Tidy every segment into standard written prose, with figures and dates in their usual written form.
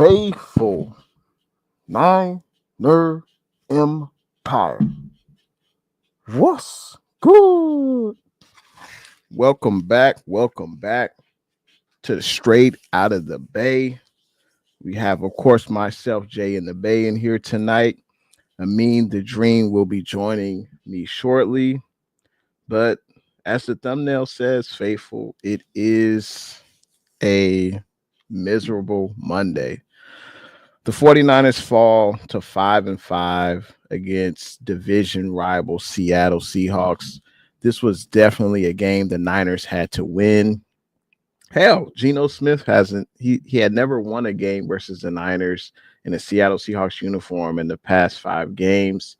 faithful Niner Empire. What's good? Welcome back. Welcome back to Straight Out of the Bay. We have, of course, myself, Jay, in the Bay in here tonight. Amin the Dream will be joining me shortly. But as the thumbnail says, faithful, it is a miserable Monday. The 49ers fall to 5-5 against division rival Seattle Seahawks. This was definitely a game the Niners had to win. Hell, Geno Smith he had never won a game versus the Niners in a Seattle Seahawks uniform in the past 5 games.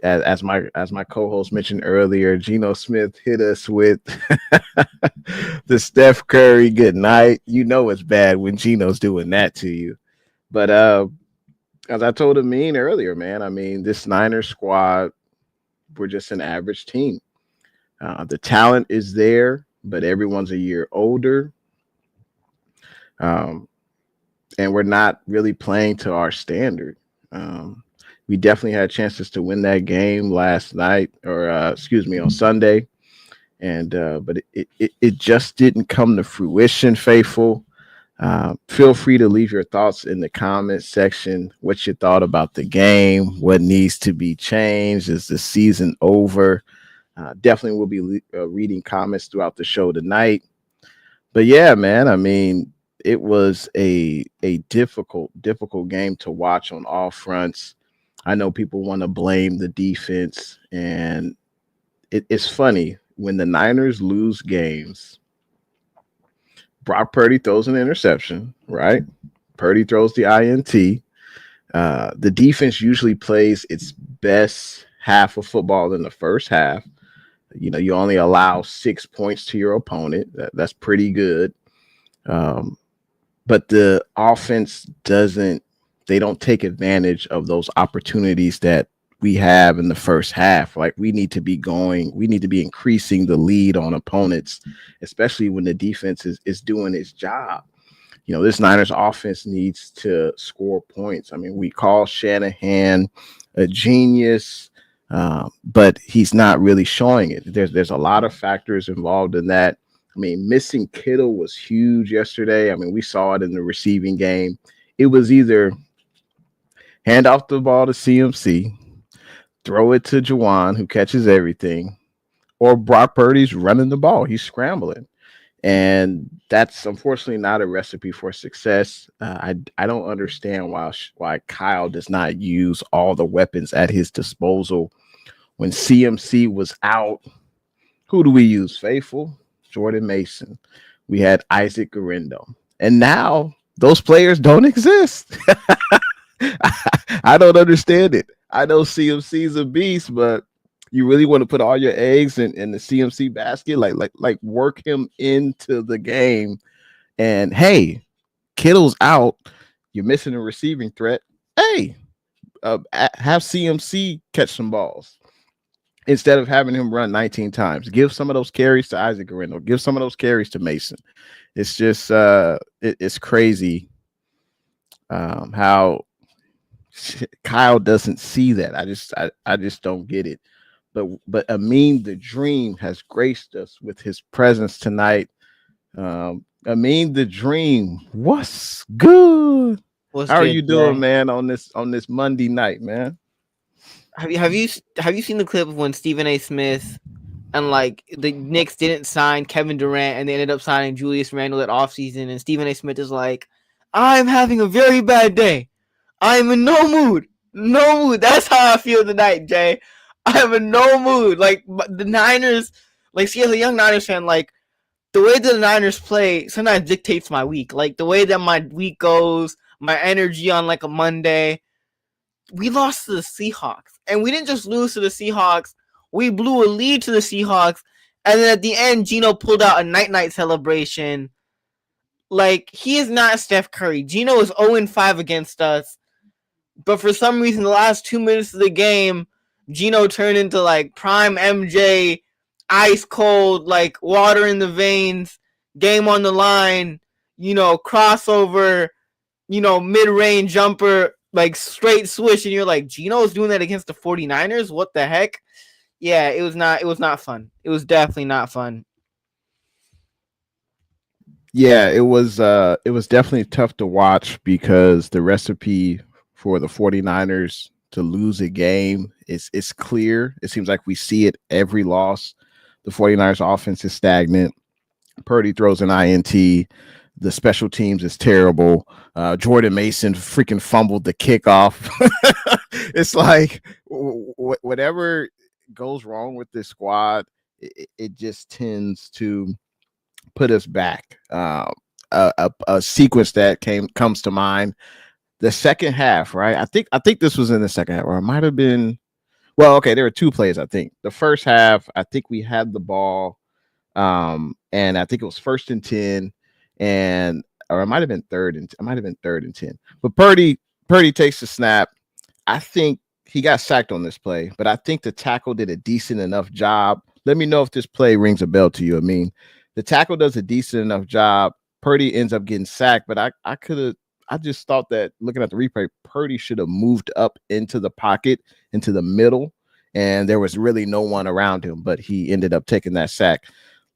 As my co-host mentioned earlier, Geno Smith hit us with the Steph Curry good night. You know it's bad when Geno's doing that to you. But as I told Amin earlier, man, I mean, this Niners squad, we're just an average team. The talent is there, but everyone's a year older. And we're not really playing to our standard. We definitely had chances to win that game last night, or on Sunday. And but it just didn't come to fruition, faithful. Feel free to leave your thoughts in the comments section. What you thought about the game, what needs to be changed, is the season over? Definitely will be reading comments throughout the show tonight. But yeah, man, I mean, it was a difficult game to watch on all fronts. I know people want to blame the defense, and it's funny when the Niners lose games. Brock Purdy throws an interception, right? Purdy throws the INT. The defense usually plays its best half of football in the first half. You know, you only allow 6 points to your opponent. That's pretty good. But the offense they don't take advantage of those opportunities that we have in the first half. Like, we need to be increasing the lead on opponents, especially when the defense is doing its job. You know, this Niners offense needs to score points. I mean, we call Shanahan a genius, but he's not really showing it. There's a lot of factors involved in that. I mean, missing Kittle was huge yesterday. I mean, we saw it in the receiving game. It was either hand off the ball to CMC, throw it to Juwan, who catches everything, or Brock Purdy's running the ball. He's scrambling. And that's unfortunately not a recipe for success. I don't understand why Kyle does not use all the weapons at his disposal. When CMC was out, who do we use? Faithful? Jordan Mason. We had Isaac Garendo. And now those players don't exist. I don't understand it. I know CMC's a beast, but you really want to put all your eggs in the CMC basket, like work him into the game. And hey, Kittle's out. You're missing a receiving threat. Hey, have CMC catch some balls instead of having him run 19 times. Give some of those carries to Isaac Garendo. Give some of those carries to Mason. It's just it's crazy how Kyle doesn't see that. I just don't get it. But Amin the Dream has graced us with his presence tonight. Amin the Dream, what's good? How are you doing, man, on this Monday night, man? Have you seen the clip of when Stephen A. Smith and like the Knicks didn't sign Kevin Durant and they ended up signing Julius Randle at offseason, and Stephen A. Smith is like, I'm having a very bad day. I'm in no mood. No mood. That's how I feel tonight, Jay. I'm in no mood. Like, the Niners, like, see, as a young Niners fan, like, the way that the Niners play sometimes dictates my week. Like, the way that my week goes, my energy on, like, a Monday. We lost to the Seahawks. And we didn't just lose to the Seahawks. We blew a lead to the Seahawks. And then at the end, Geno pulled out a night-night celebration. Like, he is not Steph Curry. Geno is 0-5 against us. But for some reason, the last 2 minutes of the game, Geno turned into, like, prime MJ, ice cold, like, water in the veins, game on the line, you know, crossover, mid-range jumper, like straight swish, and you're like, Geno's doing that against the 49ers? What the heck? Yeah, it was not fun. It was definitely not fun. Yeah, it was definitely tough to watch because the recipe for the 49ers to lose a game is clear. It seems like we see it every loss. The 49ers offense is stagnant. Purdy throws an INT. The special teams is terrible. Jordan Mason freaking fumbled the kickoff. It's like whatever goes wrong with this squad, it just tends to put us back. A sequence that comes to mind: the second half, right? I think this was in the second half, or it might have been. Well, okay, there were two plays. I think the first half, I think we had the ball, and I think it was 1st and 10, and or it might have been third and 10. But Purdy takes the snap. I think he got sacked on this play, but I think the tackle did a decent enough job. Let me know if this play rings a bell to you. I mean, the tackle does a decent enough job. Purdy ends up getting sacked, but I just thought that looking at the replay, Purdy should have moved up into the pocket, into the middle, and there was really no one around him, but he ended up taking that sack.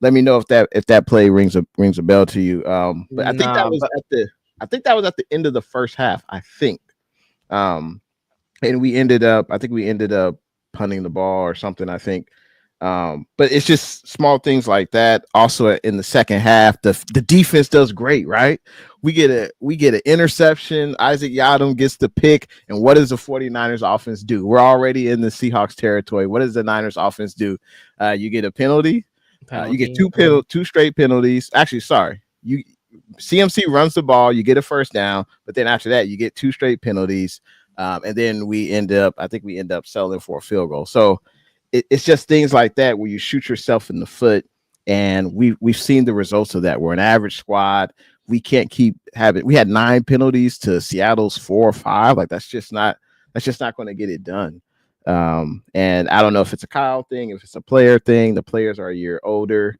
Let me know if that play rings a bell to you. But I think that was at the end of the first half, I think. And I think we ended up punting the ball or something, I think. But it's just small things like that. Also in the second half, the defense does great, right? We get an interception. Isaac Yadam gets the pick. And what does the 49ers offense do? We're already in the Seahawks territory. What does the Niners offense do? You get a penalty. You get two straight penalties. Actually, sorry. CMC runs the ball, you get a first down, but then after that, you get 2 straight penalties. And then I think we end up settling for a field goal. So it's just things like that where you shoot yourself in the foot, and we've seen the results of that. We're an average squad. We can't keep having. We had 9 penalties to Seattle's 4 or 5. Like that's just not going to get it done. And I don't know if it's a Kyle thing, if it's a player thing. The players are a year older.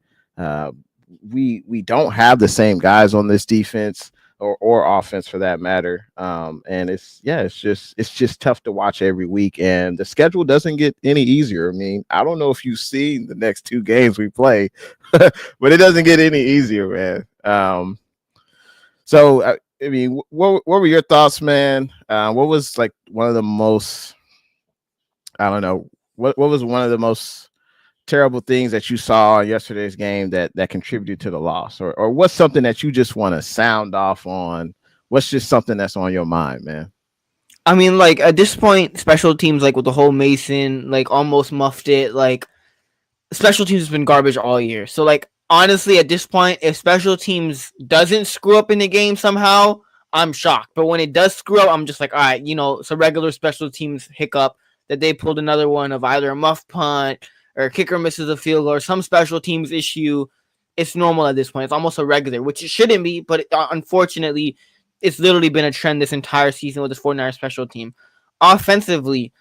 We don't have the same guys on this defense or offense for that matter. And it's just tough to watch every week, and the schedule doesn't get any easier. I mean, I don't know if you've seen the next 2 games we play, but it doesn't get any easier, man. So I mean, what were your thoughts, man? What was like one of the most, I don't know, what was one of the most terrible things that you saw in yesterday's game that contributed to the loss, or what's something that you just want to sound off on? What's just something that's on your mind, man? I mean, like at this point, special teams, like with the whole Mason, like almost muffed it. Like special teams has been garbage all year. So like honestly, at this point, if special teams doesn't screw up in the game somehow, I'm shocked. But when it does screw up, I'm just like, all right, it's a regular special teams hiccup that they pulled another one of either a muff punt or kicker misses a field goal or some special teams issue. It's normal at this point. It's almost a regular, which it shouldn't be, but unfortunately, it's literally been a trend this entire season with this 49ers special team. Offensively,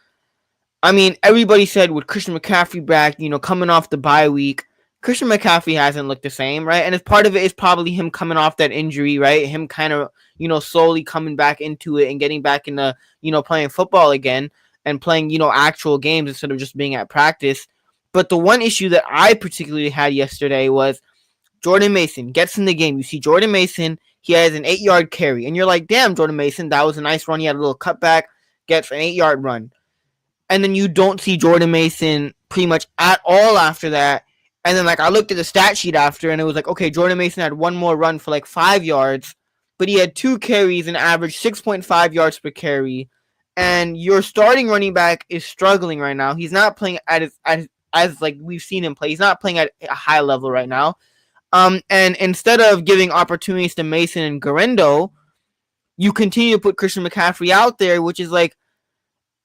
I mean, everybody said with Christian McCaffrey back, coming off the bye week, Christian McCaffrey hasn't looked the same, right? And as part of it is probably him coming off that injury, right? Him kind of, slowly coming back into it and getting back into, playing football again and playing, actual games instead of just being at practice. But the one issue that I particularly had yesterday was Jordan Mason gets in the game. You see Jordan Mason, he has an 8-yard carry. And you're like, damn, Jordan Mason, that was a nice run. He had a little cutback, gets an 8-yard run. And then you don't see Jordan Mason pretty much at all after that. And then, like, I looked at the stat sheet after, and it was like, okay, Jordan Mason had one more run for, like, 5 yards. But he had 2 carries and averaged 6.5 yards per carry. And your starting running back is struggling right now. He's not playing as like we've seen him play. He's not playing at a high level right now. And instead of giving opportunities to Mason and Garendo, you continue to put Christian McCaffrey out there, which is like,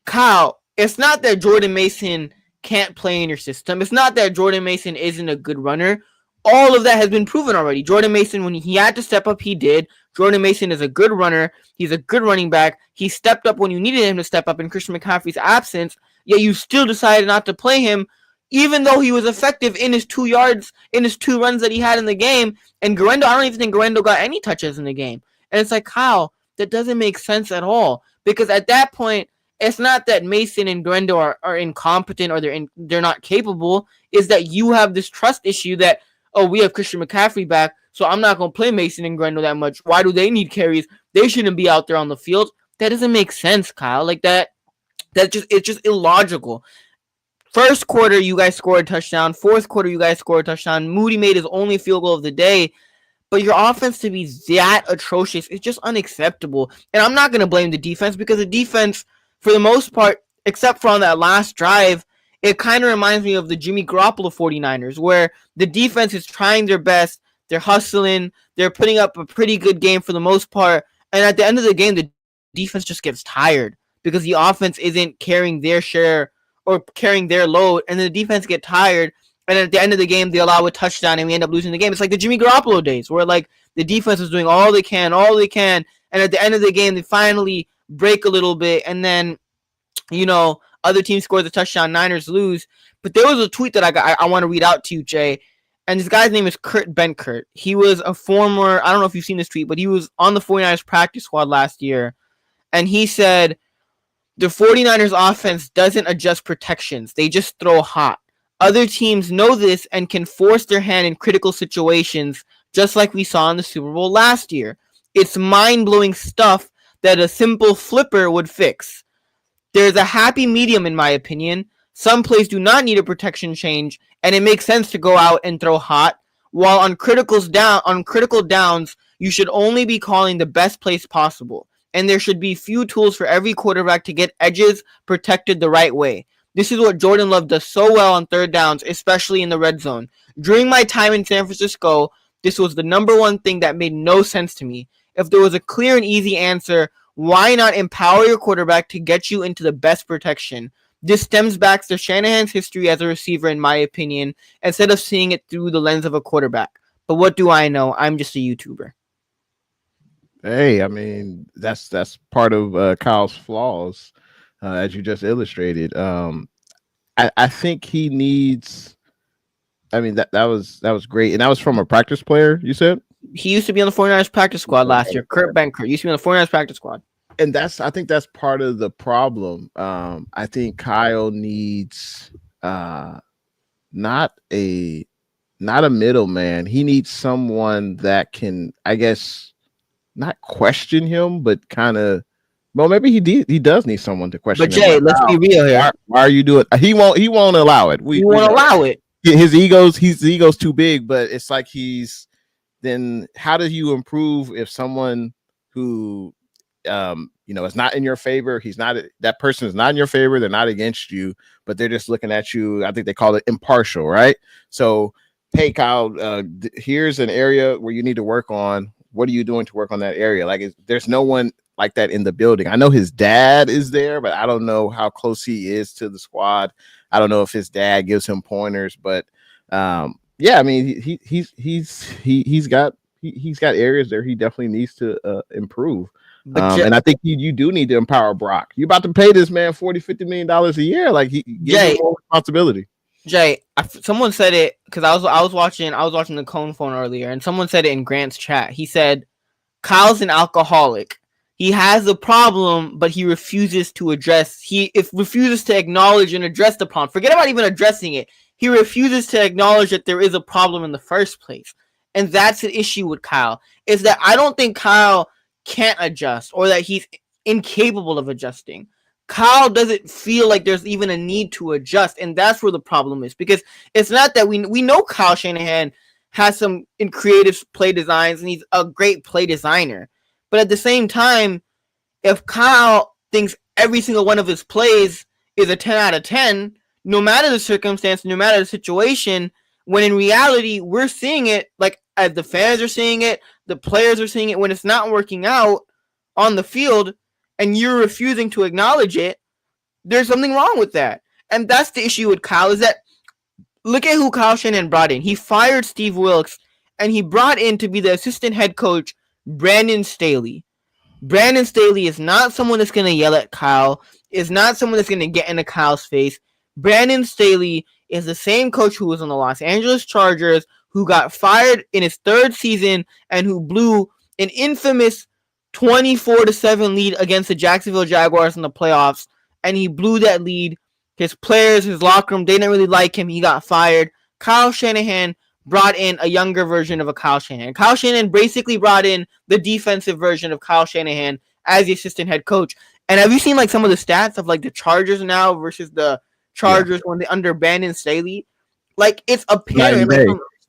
Kyle, it's not that Jordan Mason can't play in your system. It's not that Jordan Mason isn't a good runner. All of that has been proven already. Jordan Mason, when he had to step up, he did. Jordan Mason is a good runner. He's a good running back. He stepped up when you needed him to step up in Christian McCaffrey's absence, yet you still decided not to play him, even though he was effective in his 2 yards, in his 2 runs that he had in the game. And Garendo, I don't even think Garendo got any touches in the game. And it's like, Kyle, That doesn't make sense at all. Because at that point, it's not that Mason and Grendo are incompetent or they're not capable. Is that you have this trust issue that, oh, we have Christian McCaffrey back, so I'm not going to play Mason and Grendo that much. Why do they need carries? They shouldn't be out there on the field. That doesn't make sense, Kyle. Like it's just illogical. First quarter, you guys scored a touchdown. Fourth quarter, you guys scored a touchdown. Moody made his only field goal of the day. But your offense to be that atrocious is just unacceptable. And I'm not going to blame the defense because the defense, for the most part, except for on that last drive, it kind of reminds me of the Jimmy Garoppolo 49ers, where the defense is trying their best. They're hustling. They're putting up a pretty good game for the most part. And at the end of the game, the defense just gets tired because the offense isn't carrying their share or carrying their load, and the defense get tired, and at the end of the game, they allow a touchdown, and we end up losing the game. It's like the Jimmy Garoppolo days, where like the defense is doing all they can, and at the end of the game, they finally break a little bit, and then, other teams score the touchdown, Niners lose. But there was a tweet that I want to read out to you, Jay, and this guy's name is Kurt Benkert. He was a former, I don't know if you've seen this tweet, but he was on the 49ers practice squad last year, and he said, the 49ers offense doesn't adjust protections. They just throw hot. Other teams know this and can force their hand in critical situations, just like we saw in the Super Bowl last year. It's mind-blowing stuff that a simple flipper would fix. There's a happy medium, in my opinion. Some plays do not need a protection change, and it makes sense to go out and throw hot, while on critical downs, you should only be calling the best plays possible. And there should be few tools for every quarterback to get edges protected the right way. This is what Jordan Love does so well on third downs, especially in the red zone. During my time in San Francisco, this was the number one thing that made no sense to me. If there was a clear and easy answer, why not empower your quarterback to get you into the best protection? This stems back to Shanahan's history as a receiver, in my opinion, instead of seeing it through the lens of a quarterback. But what do I know? I'm just a YouTuber. Hey, I mean, that's part of Kyle's flaws, as you just illustrated. I think he needs. I mean, that was great, and that was from a practice player. You said he used to be on the 49ers practice squad last year. Kurt Benkert used to be on the 49ers practice squad, and I think that's part of the problem. I think Kyle needs not a middleman. He needs someone that can, I guess, not question him, but kind of. Well, maybe he does need someone to question. But Jay, let's be real here. Why are you doing? He won't allow it. We won't allow it. His ego's too big. But it's like then how do you improve if someone who is not in your favor? That person is not in your favor. They're not against you, but they're just looking at you. I think they call it impartial, right? So, hey, Kyle, here's an area where you need to work on. What are you doing to work on that area? Like, there's no one like that in the building. I know his dad is there, but I don't know how close he is to the squad. I don't know if his dad gives him pointers, but yeah, I mean, he's got areas there he definitely needs to improve. And I think you do need to empower Brock. You're about to pay this man $40-50 million a year. Like, he gives him more responsibility. Jay, someone said it because I was watching the Cone Phone earlier, and someone said it in Grant's chat. He said, "Kyle's an alcoholic. He has a problem, but he refuses to address. He refuses to acknowledge and address the problem. Forget about even addressing it. He refuses to acknowledge that there is a problem in the first place, and that's an issue with Kyle. Is that I don't think Kyle can't adjust or that he's incapable of adjusting. Kyle doesn't feel like there's even a need to adjust, and that's where the problem is. Because it's not that we know Kyle Shanahan has some creative play designs, and he's a great play designer. But at the same time, if Kyle thinks every single one of his plays is a 10 out of 10, no matter the circumstance, no matter the situation, when in reality, we're seeing it, like as the fans are seeing it, the players are seeing it, when it's not working out on the field, and you're refusing to acknowledge it, there's something wrong with that. And that's the issue with Kyle, is that look at who Kyle Shanahan brought in. He fired Steve Wilkes, and he brought in to be the assistant head coach Brandon Staley. Brandon Staley is not someone that's going to yell at Kyle, is not someone that's going to get into Kyle's face. Brandon Staley is the same coach who was on the Los Angeles Chargers, who got fired in his third season and who blew an infamous 24-7 lead against the Jacksonville Jaguars in the playoffs, and he blew that lead. His players, his locker room, they didn't really like him. He got fired. Kyle Shanahan brought in a younger version of a Kyle Shanahan. Kyle Shanahan basically brought in the defensive version of Kyle Shanahan as the assistant head coach. And have you seen like some of the stats of like the Chargers now versus the Chargers when they under Brandon Staley? Like it's apparent,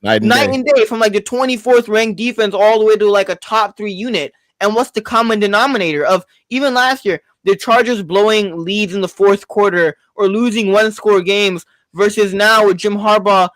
night and day from like the 24th ranked defense all the way to like a top 3 unit. And what's the common denominator of even last year, the Chargers blowing leads in the fourth quarter or losing 1-score games versus now with Jim Harbaugh,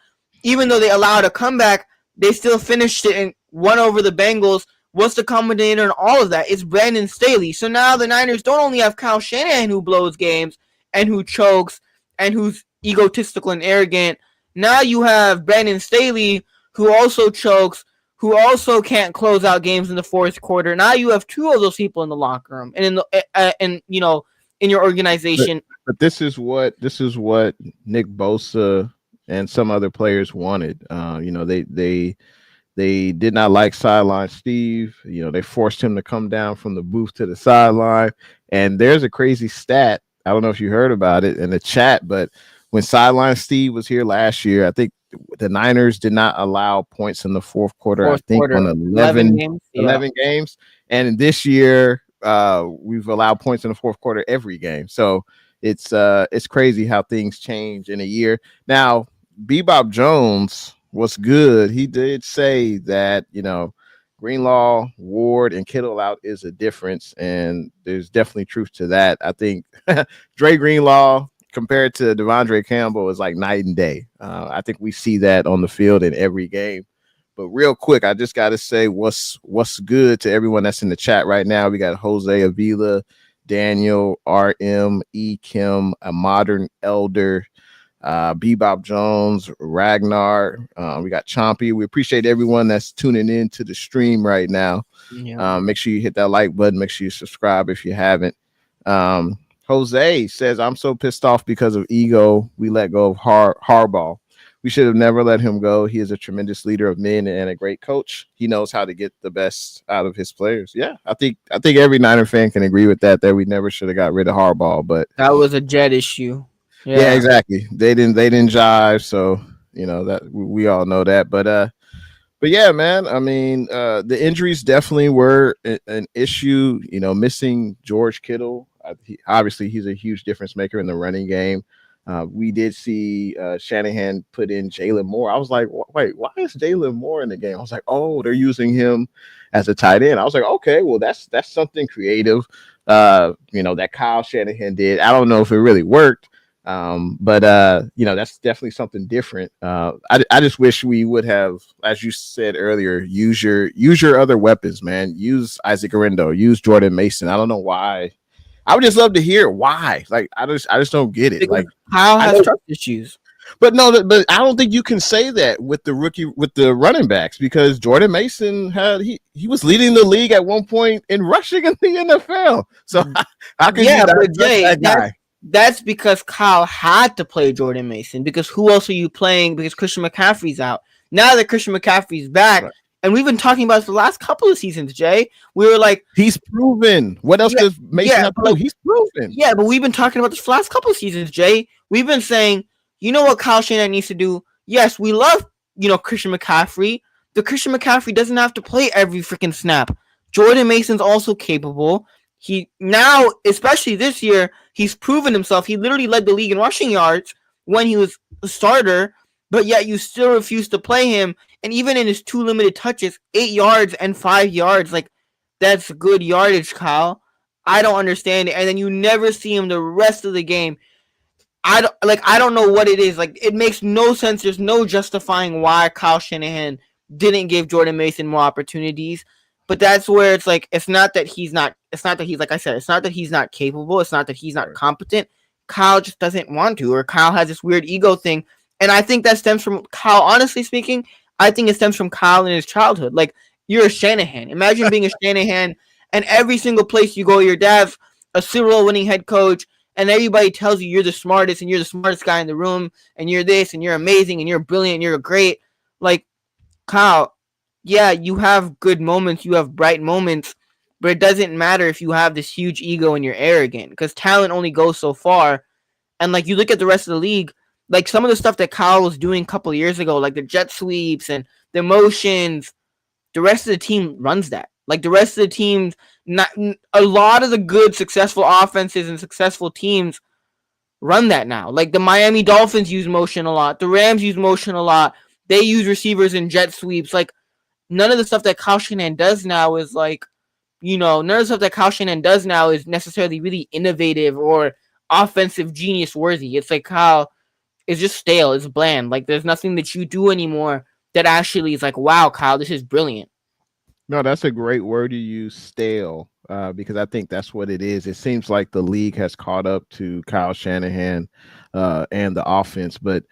even though they allowed a comeback, they still finished it and won over the Bengals. What's the common denominator in all of that? It's Brandon Staley. So now the Niners don't only have Kyle Shanahan who blows games and who chokes and who's egotistical and arrogant. Now you have Brandon Staley who also chokes, who also can't close out games in the fourth quarter. Now you have 2 of those people in the locker room and in the in your organization. But this is what Nick Bosa and some other players wanted. They did not like sideline Steve. They forced him to come down from the booth to the sideline. And there's a crazy stat. I don't know if you heard about it in the chat, but when sideline Steve was here last year, I think the Niners did not allow points in the fourth quarter. On 11 games. And this year, we've allowed points in the fourth quarter every game. So it's crazy how things change in a year. Now, Bebop Jones was good. He did say that, Greenlaw, Ward, and Kittle out is a difference. And there's definitely truth to that. I think Dre Greenlaw compared to Devondre Campbell is like night and day. I think we see that on the field in every game. But real quick, I just got to say what's good to everyone that's in the chat right now. We got Jose Avila, Daniel, RM, E. Kim, a modern elder, Bebop Jones, Ragnar. We got Chompy. We appreciate everyone that's tuning in to the stream right now. Yeah. Make sure you hit that like button. Make sure you subscribe if you haven't. Jose says, I'm so pissed off because of ego. We let go of Harbaugh. We should have never let him go. He is a tremendous leader of men and a great coach. He knows how to get the best out of his players. Yeah, I think every Niner fan can agree with that we never should have got rid of Harbaugh. But that was a Jet issue. Yeah, exactly. They didn't jive. So that we all know that. But yeah, man. I mean, the injuries definitely were an issue. Missing George Kittle. Obviously, he's a huge difference maker in the running game. We did see Shanahan put in Jalen Moore. I was like, wait, why is Jalen Moore in the game? I was like, oh, they're using him as a tight end. I was like, okay, well, that's something creative, that Kyle Shanahan did. I don't know if it really worked, but that's definitely something different. I just wish we would have, as you said earlier, use your other weapons, man. Use Isaac Orendo, use Jordan Mason. I don't know why. I would just love to hear why. Like, I just don't get it. Because like, Kyle has trust issues. But I don't think you can say that with the running backs, because Jordan Mason he was leading the league at one point in rushing in the NFL. So how can you but Jay, that guy? That's because Kyle had to play Jordan Mason, because who else are you playing? Because Christian McCaffrey's out. Now that Christian McCaffrey's back, right. And we've been talking about it for the last couple of seasons, Jay. We were like, he's proven. What else does Mason have to do? He's proven. Yeah, but we've been talking about this for the last couple of seasons, Jay. We've been saying, you know what Kyle Shanahan needs to do? Yes, we love, Christian McCaffrey. The Christian McCaffrey doesn't have to play every freaking snap. Jordan Mason's also capable. He now, especially this year, he's proven himself. He literally led the league in rushing yards when he was a starter, but yet you still refuse to play him. And even in his 2 limited touches, 8 yards and 5 yards, like, that's good yardage, Kyle. I don't understand it. And then you never see him the rest of the game. I don't know what it is. Like, it makes no sense. There's no justifying why Kyle Shanahan didn't give Jordan Mason more opportunities. But that's where it's like, it's not that he's not capable. It's not that he's not competent. Kyle just doesn't want to, or Kyle has this weird ego thing. And I think that stems from Kyle, honestly speaking. I think it stems from Kyle in his childhood. Like, you're a Shanahan. Imagine being a Shanahan, and every single place you go, your dad's a Super Bowl winning head coach, and everybody tells you you're the smartest, and you're the smartest guy in the room, and you're this, and you're amazing, and you're brilliant, and you're great. Like, Kyle, yeah, you have good moments, you have bright moments, but it doesn't matter if you have this huge ego and you're arrogant, because talent only goes so far. And like you look at the rest of the league, like some of the stuff that Kyle was doing a couple of years ago, like the jet sweeps and the motions, the rest of the team runs that. Like the rest of the teams, not a lot of the good, successful offenses and successful teams run that now. Like the Miami Dolphins use motion a lot. The Rams use motion a lot. They use receivers in jet sweeps. Like none of the stuff that Kyle Shanahan does now is like, none of the stuff that Kyle Shanahan does now is necessarily really innovative or offensive genius worthy. It's like Kyle is just stale. It's bland. Like there's nothing that you do anymore that actually is like, wow, Kyle, this is brilliant. No, that's a great word to use, stale, because I think that's what it is. It seems like the league has caught up to Kyle Shanahan and the offense, but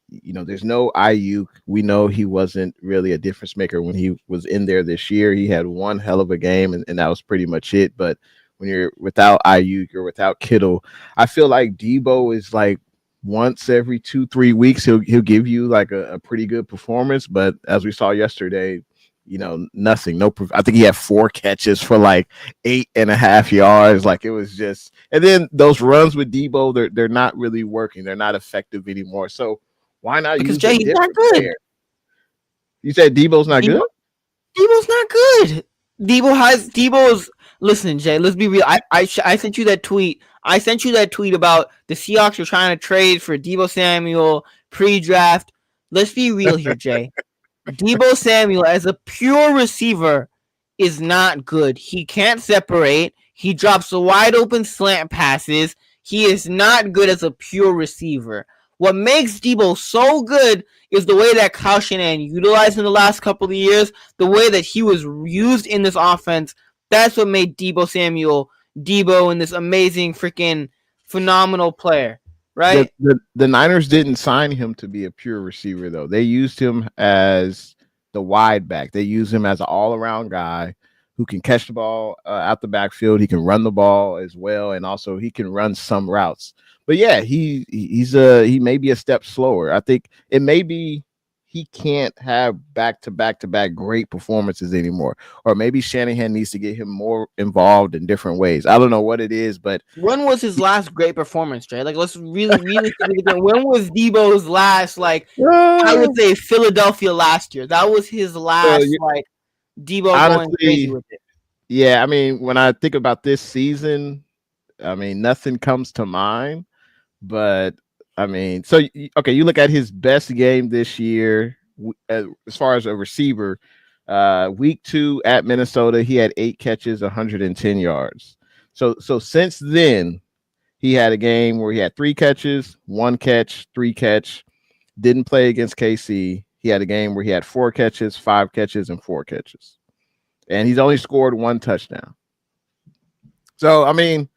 there's no Ayuk. We know he wasn't really a difference maker when he was in there this year. He had one hell of a game, and that was pretty much it. But when you're without Ayuk or without Kittle, I feel like Debo is like once every 2-3 weeks he'll give you like a pretty good performance. But as we saw yesterday, nothing. No, I think he had 4 catches for like 8.5 yards. Like it was just, and then those runs with Debo, they're not really working. They're not effective anymore. So why not because use Jay, he's not good. Player? You said Debo's not good? Debo's not good. Debo's. Listen, Jay. Let's be real. I sent you that tweet. I sent you that tweet about the Seahawks were trying to trade for Debo Samuel pre-draft. Let's be real here, Jay. Debo Samuel as a pure receiver is not good. He can't separate. He drops wide open slant passes. He is not good as a pure receiver. What makes Debo so good is the way that Kyle Shanahan utilized in the last couple of years, the way that he was used in this offense. That's what made Debo Samuel Debo and this amazing freaking phenomenal player, right? The Niners didn't sign him to be a pure receiver, though. They used him as the wide back. They used him as an all-around guy who can catch the ball out the backfield. He can run the ball as well, and also he can run some routes. But yeah, he may be a step slower. I think it may be he can't have back-to-back great performances anymore. Or maybe Shanahan needs to get him more involved in different ways. I don't know what it is, but when was his last great performance, Jay? Like, let's really when was Debo's last, like, I would say Philadelphia last year. That was his last, like, Debo honestly, going crazy with it. Yeah, I mean, when I think about this season, I mean, nothing comes to mind. But I mean, so okay, you look at his best game this year as far as a receiver. Week 2 at Minnesota, he had 8 catches, 110 yards. So since then, he had a game where he had 3 catches, 1 catch, 3 catch. Didn't play against KC. He had a game where he had 4 catches, 5 catches, and 4 catches, and he's only scored 1 touchdown. So I mean,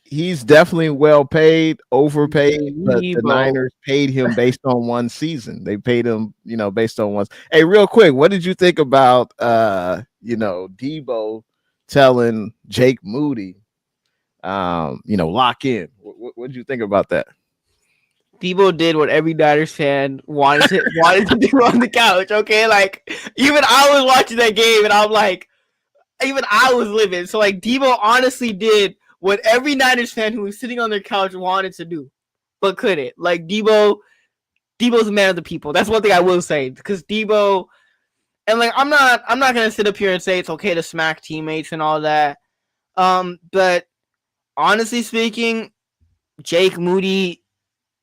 he's definitely well paid, overpaid, but the Niners paid him based on one season. They paid him, based on one. Hey, real quick, what did you think about, Debo telling Jake Moody, lock in? What did you think about that? Debo did what every Niners fan wanted to do on the couch. Okay, like even I was watching that game, and I'm like, even I was living. So like, Debo honestly did what every Niners fan who was sitting on their couch wanted to do, but couldn't. Like Debo's a man of the people. That's one thing I will say, because Debo, and like I'm not gonna sit up here and say it's okay to smack teammates and all that. But honestly speaking, Jake Moody,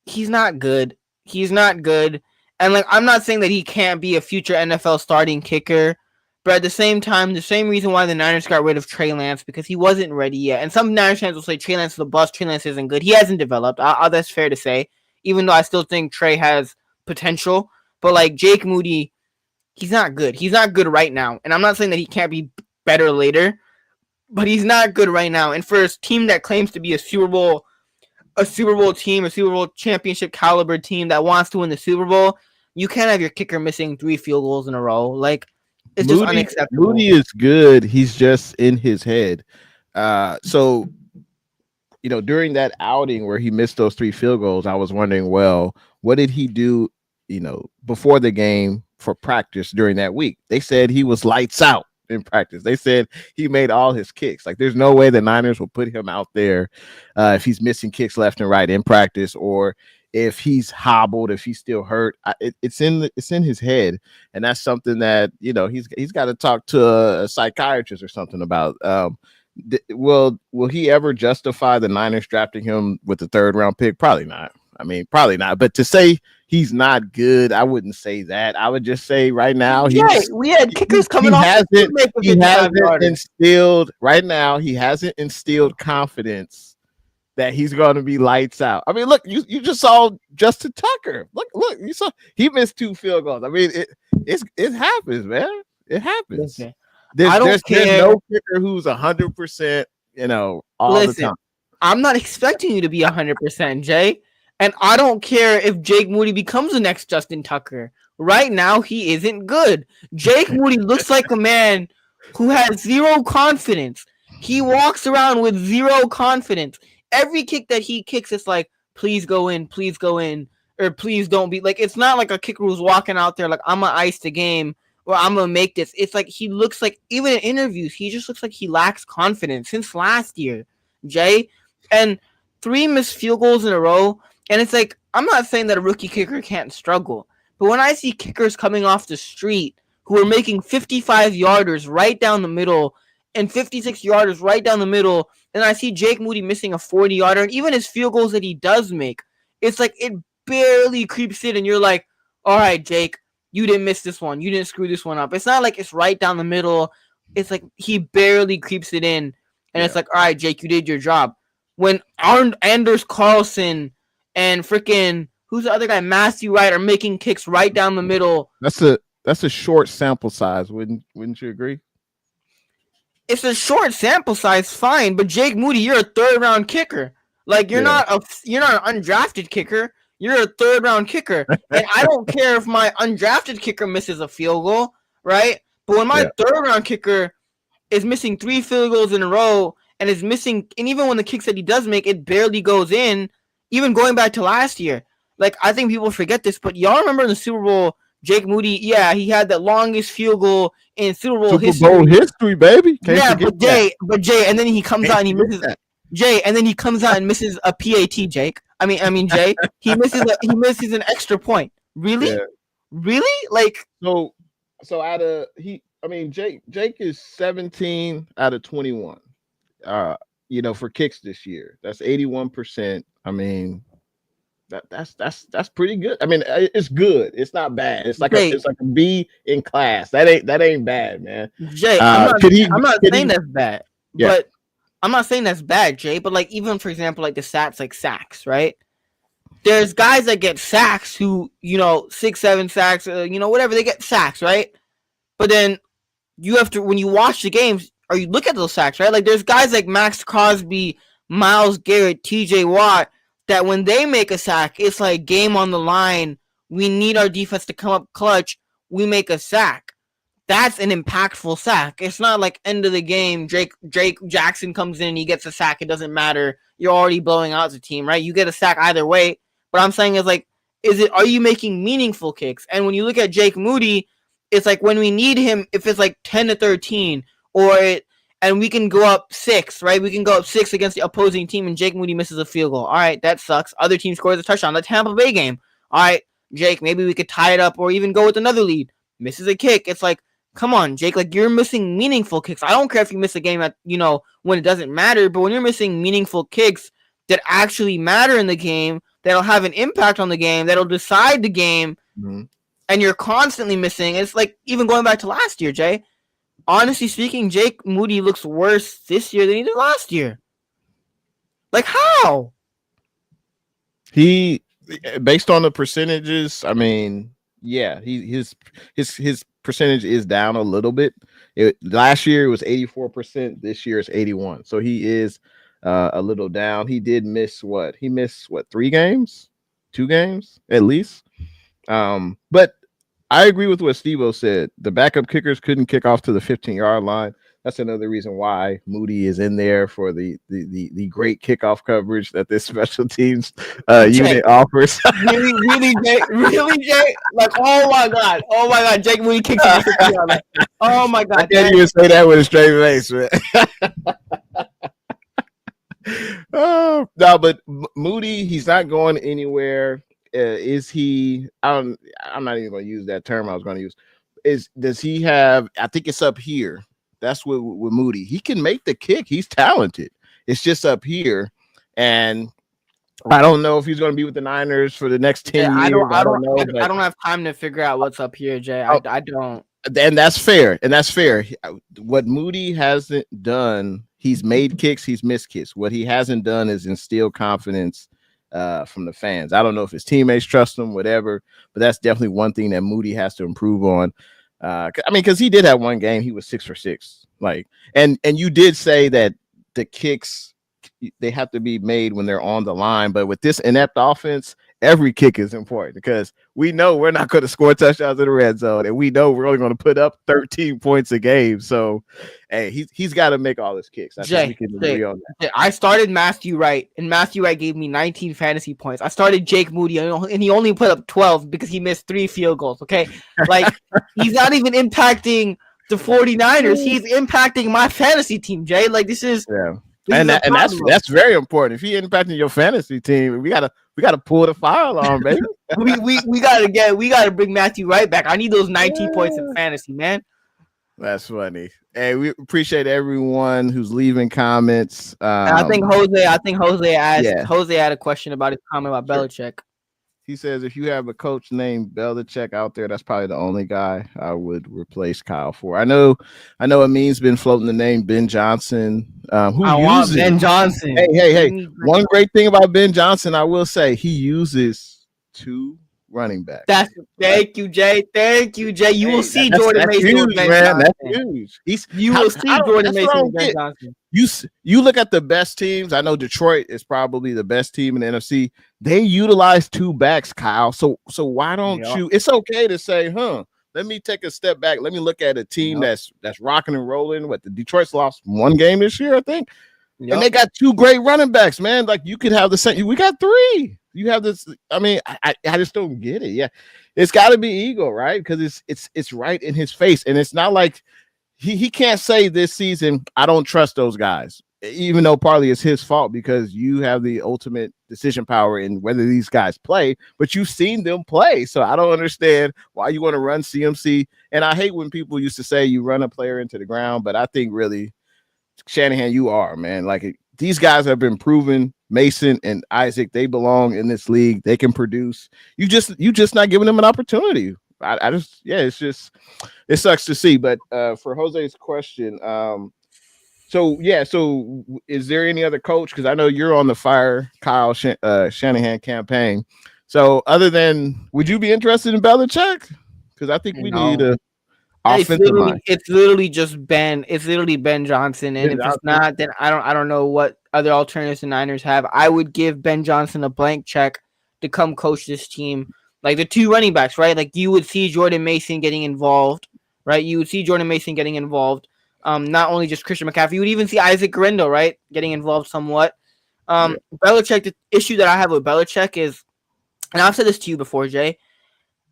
he's not good. He's not good. And like I'm not saying that he can't be a future NFL starting kicker. But at the same time, the same reason why the Niners got rid of Trey Lance, because he wasn't ready yet. And some Niners fans will say Trey Lance is a bust. Trey Lance isn't good. He hasn't developed. That's fair to say, even though I still think Trey has potential. But like Jake Moody, he's not good. He's not good right now. And I'm not saying that he can't be better later, but he's not good right now. And for a team that claims to be a Super Bowl team, a Super Bowl championship caliber team that wants to win the Super Bowl, you can't have your kicker missing 3 field goals in a row. Like, it's just unacceptable. Moody is good. He's just in his head. So, during that outing where he missed those 3 field goals, I was wondering, well, what did he do, before the game for practice during that week? They said he was lights out. in practice. They said he made all his kicks. Like, there's no way the Niners will put him out there if he's missing kicks left and right in practice, or if he's hobbled, if he's still hurt. It's in his head, and that's something that he's got to talk to a psychiatrist or something about. Will he ever justify the Niners drafting him with the 3rd round pick? Probably not. I mean, probably not. But to say he's not good, I wouldn't say that. I would just say right now we had kickers coming off. He hasn't instilled right now. He hasn't instilled confidence that he's going to be lights out. I mean, look, you just saw Justin Tucker. Look, you saw he missed 2 field goals. I mean, it happens, man. It happens. Listen, there's no kicker who's 100%, all the time. I'm not expecting you to be 100%, Jay. And I don't care if Jake Moody becomes the next Justin Tucker. Right now, he isn't good. Jake Moody looks like a man who has 0 confidence. He walks around with 0 confidence. Every kick that he kicks, it's like, please go in, or please don't be. Like, it's not like a kicker who's walking out there like, I'm going to ice the game, or I'm going to make this. It's like he looks like, even in interviews, he just looks like he lacks confidence since last year, Jay. And 3 missed field goals in a row. And it's like, I'm not saying that a rookie kicker can't struggle, but when I see kickers coming off the street who are making 55-yarders right down the middle and 56-yarders right down the middle, and I see Jake Moody missing a 40-yarder, and even his field goals that he does make, it's like it barely creeps in, and you're like, all right, Jake, you didn't miss this one. You didn't screw this one up. It's not like it's right down the middle. It's like he barely creeps it in, and it's like, all right, Jake, you did your job. When Anders Carlson and freaking who's the other guy, Matthew Wright, are making kicks right down the middle. That's a short sample size, wouldn't you agree? It's a short sample size, fine, but Jake Moody, you're a 3rd round kicker. Like you're not an undrafted kicker. You're a 3rd round kicker, and I don't care if my undrafted kicker misses a field goal, right? But when my 3rd round kicker is missing 3 field goals in a row and is missing, and even when the kicks that he does make, it barely goes in. Even going back to last year, like I think people forget this, but y'all remember in the Super Bowl, Jake Moody, he had the longest field goal in Super Bowl history, baby. But Jay, and then he comes out and he misses Jay, and then he comes out and misses a PAT. Jake, I mean Jay, he misses an extra point. Really, really, like so Jake is 17 out of 21. For kicks this year. That's 81%. I mean, that's pretty good. I mean, it's good. It's not bad. It's like a B in class. That ain't bad, man. Jay, I'm not saying that's bad. Yeah. But I'm not saying that's bad, Jay. But like even for example, like the stats like sacks, right? There's guys that get sacks who 6-7 sacks, whatever, they get sacks, right? But then you have to, when you watch the games, or you look at those sacks, right? Like there's guys like Max Crosby, Myles Garrett, TJ Watt, that when they make a sack, it's like game on the line. We need our defense to come up clutch. We make a sack. That's an impactful sack. It's not like end of the game, Drake Jackson comes in, he gets a sack. It doesn't matter. You're already blowing out the team, right? You get a sack either way. But I'm saying is like, are you making meaningful kicks? And when you look at Jake Moody, it's like when we need him, if it's like 10-13, and we can go up 6, right? We can go up 6 against the opposing team, and Jake Moody misses a field goal. All right, that sucks. Other team scores a touchdown. The Tampa Bay game. All right, Jake, maybe we could tie it up or even go with another lead. Misses a kick. It's like, come on, Jake. Like you're missing meaningful kicks. I don't care if you miss a game at when it doesn't matter, but when you're missing meaningful kicks that actually matter in the game, that'll have an impact on the game, that'll decide the game, and you're constantly missing. It's like even going back to last year, Jay. Honestly speaking, Jake Moody looks worse this year than he did last year. Like how? He, based on the percentages, I mean, his percentage is down a little bit. Last year it was 84%. This year it's 81%. So he is a little down. He did miss what? He missed 3 games, 2 games at least. But I agree with what Steve-O said. The backup kickers couldn't kick off to the 15-yard line. That's another reason why Moody is in there for the great kickoff coverage that this special teams unit offers. Really, really, Jay, really, Jay. Like, oh my God, Jake Moody kicks it for 50 yards. Oh my God, I can't even say that with a straight face, man. Oh no, but Moody, he's not going anywhere. Is he? I'm not even going to use that term I was going to use. Does he have? I think it's up here. That's with Moody. He can make the kick. He's talented. It's just up here, and I don't know if he's going to be with the Niners for the next 10 years. I don't know. I don't have time to figure out what's up here, Jay. I don't. And that's fair. What Moody hasn't done, he's made kicks, he's missed kicks. What he hasn't done is instill confidence from the fans. I don't know if his teammates trust him, whatever, but that's definitely one thing that Moody has to improve on. Because he did have one game, he was 6 for 6. And you did say that the kicks, they have to be made when they're on the line, but with this inept offense, every kick is important because we know we're not going to score touchdowns in the red zone, and we know we're only going to put up 13 points a game. So, hey, he's got to make all his kicks. I think we can agree on that. I started Matthew Wright, and Matthew Wright gave me 19 fantasy points. I started Jake Moody, and he only put up 12 because he missed 3 field goals. Okay, he's not even impacting the 49ers. He's impacting my fantasy team, Jay. This is. Yeah. And that's very important. If you're impacting your fantasy team, we gotta pull the fire alarm, baby. we gotta bring Matthew Wright back. I need those 19 points in fantasy, man. That's funny. Hey, we appreciate everyone who's leaving comments. I think Jose asked Jose had a question about his comment about Belichick. He says if you have a coach named Belichick out there, that's probably the only guy I would replace Kyle for. I know Amin's been floating the name Ben Johnson. I want Ben Johnson. Hey. One great thing about Ben Johnson, I will say, he uses 2 running backs. Thank you, Jay. You will see Jordan Mason huge, man. That's huge. You will see Jordan Mason with Ben Johnson. You look at the best teams. I know Detroit is probably the best team in the NFC. They utilize 2 backs, Kyle. So why don't you? It's okay to say, let me take a step back. Let me look at a team that's rocking and rolling. The Detroit's lost 1 game this year, I think. Yep. And they got 2 great running backs, man. You could have the same. We got 3. You have this. I just don't get it. Yeah, it's got to be ego, right? Because it's right in his face, and it's not like he can't say this season, I don't trust those guys, even though partly it's his fault because you have the ultimate decision power in whether these guys play, but you've seen them play. So I don't understand why you want to run CMC. And I hate when people used to say you run a player into the ground, but I think really, Shanahan, you are, man. These guys have been proven. Mason and Isaac, they belong in this league. They can produce. You just not giving them an opportunity. It sucks to see. But for Jose's question, so is there any other coach? Because I know you're on the Fire Kyle Shanahan campaign. So other than, would you be interested in Belichick? Because I think we need a offensive line. It's literally just Ben. It's literally Ben Johnson. And if it's not, then I don't know what other alternatives the Niners have. I would give Ben Johnson a blank check to come coach this team. The 2 running backs, right? You would see Jordan Mason getting involved, right? Not only just Christian McCaffrey, you would even see Isaac Guerrero, right? Getting involved somewhat. Belichick, the issue that I have with Belichick is, and I've said this to you before, Jay,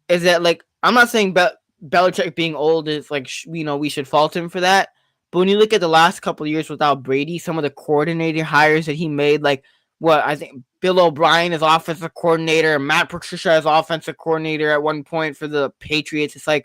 is that I'm not saying Belichick being old is we should fault him for that. But when you look at the last couple of years without Brady, some of the coordinator hires that he made, I think Bill O'Brien is offensive coordinator, Matt Patricia is offensive coordinator at one point for the Patriots. It's that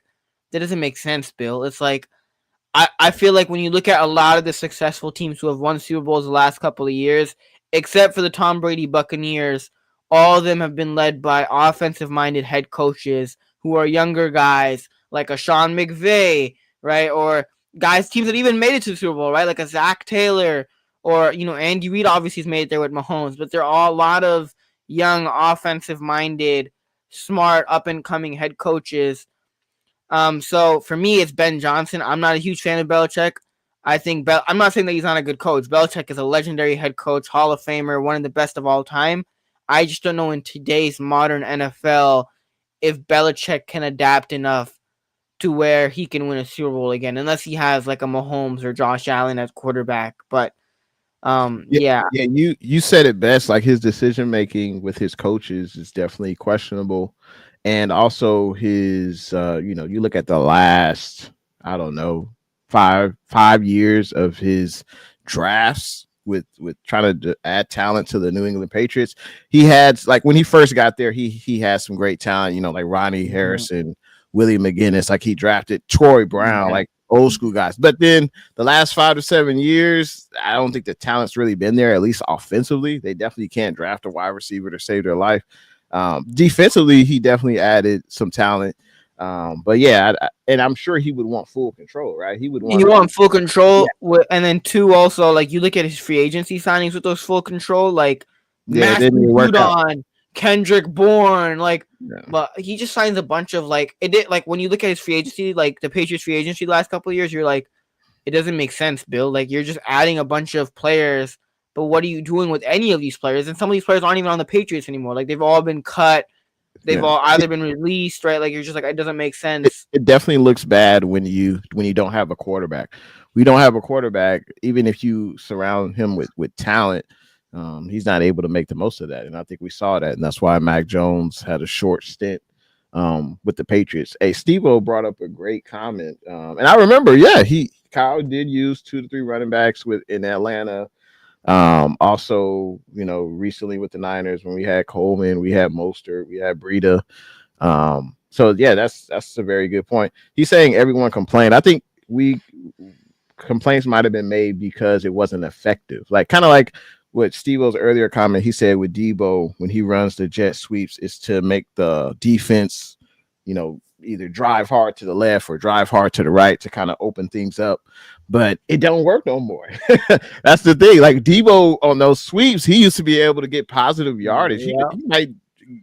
doesn't make sense, Bill. It's I feel like when you look at a lot of the successful teams who have won Super Bowls the last couple of years, except for the Tom Brady Buccaneers, all of them have been led by offensive-minded head coaches who are younger guys, like a Sean McVay, right? Or teams that even made it to the Super Bowl, right? Like a Zach Taylor, or Andy Reid obviously has made it there with Mahomes, but there are a lot of young, offensive-minded, smart, up-and-coming head coaches. So for me, it's Ben Johnson. I'm not a huge fan of Belichick. I think I'm not saying that he's not a good coach. Belichick is a legendary head coach, Hall of Famer, one of the best of all time. I just don't know in today's modern NFL if Belichick can adapt enough to where he can win a Super Bowl again, unless he has like a Mahomes or Josh Allen as quarterback. But yeah. You said it best. Like his decision making with his coaches is definitely questionable, and also his you look at the last, I don't know, five years of his drafts with trying to add talent to the New England Patriots. He had, like, when he first got there, he had some great talent, like Ronnie Harrison, Willie McGinnis, like he drafted Troy Brown, like old school guys. But then the last 5 to 7 years, I don't think the talent's really been there, at least offensively. They definitely can't draft a wide receiver to save their life. Defensively, he definitely added some talent. But yeah, and I'm sure he would want full control, right? He would want full control. Yeah. And then two, also, like, you look at his free agency signings with those full control, like Matthew Judon, Kendrick Bourne, like, but he just signs a bunch of, like, it did, like, when you look at his free agency, like the Patriots free agency the last couple of years, you're like, it doesn't make sense, Bill. Like, you're just adding a bunch of players, but what are you doing with any of these players? And some of these players aren't even on the Patriots anymore. Like, they've all been cut. They've all either been released, right? Like, you're just like, it doesn't make sense. It definitely looks bad when you don't have a quarterback. We don't have a quarterback, even if you surround him with talent. He's not able to make the most of that, and I think we saw that, and that's why Mac Jones had a short stint with the Patriots. Hey, Steve-O brought up a great comment, and I remember, Kyle did use 2 to 3 running backs in Atlanta. Also, recently with the Niners, when we had Coleman, we had Mostert, we had Breida. So yeah, that's a very good point. He's saying everyone complained. I think complaints might have been made because it wasn't effective. Like, kind of like what Steve-O's earlier comment, he said with Debo, when he runs the jet sweeps, is to make the defense, either drive hard to the left or drive hard to the right to kind of open things up. But it don't work no more. That's the thing. Like, Debo on those sweeps, he used to be able to get positive yardage. He might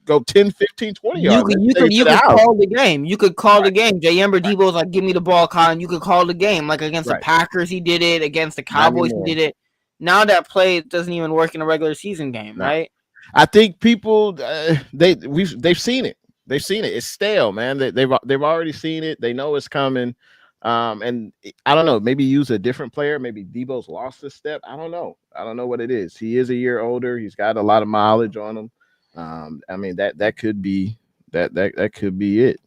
go 10, 15, 20 yards. You could call the game. You could call the game. Jay Ember, Debo's like, give me the ball, Colin. You could call the game. Like, against the Packers, he did it. Against the Cowboys, he did it. Now that play doesn't even work in a regular season game, right? I think people they've seen it. They've seen it. It's stale, man. They've already seen it. They know it's coming. And I don't know. Maybe use a different player. Maybe Debo's lost a step. I don't know. I don't know what it is. He is a year older. He's got a lot of mileage on him. I mean, that could be that could be it.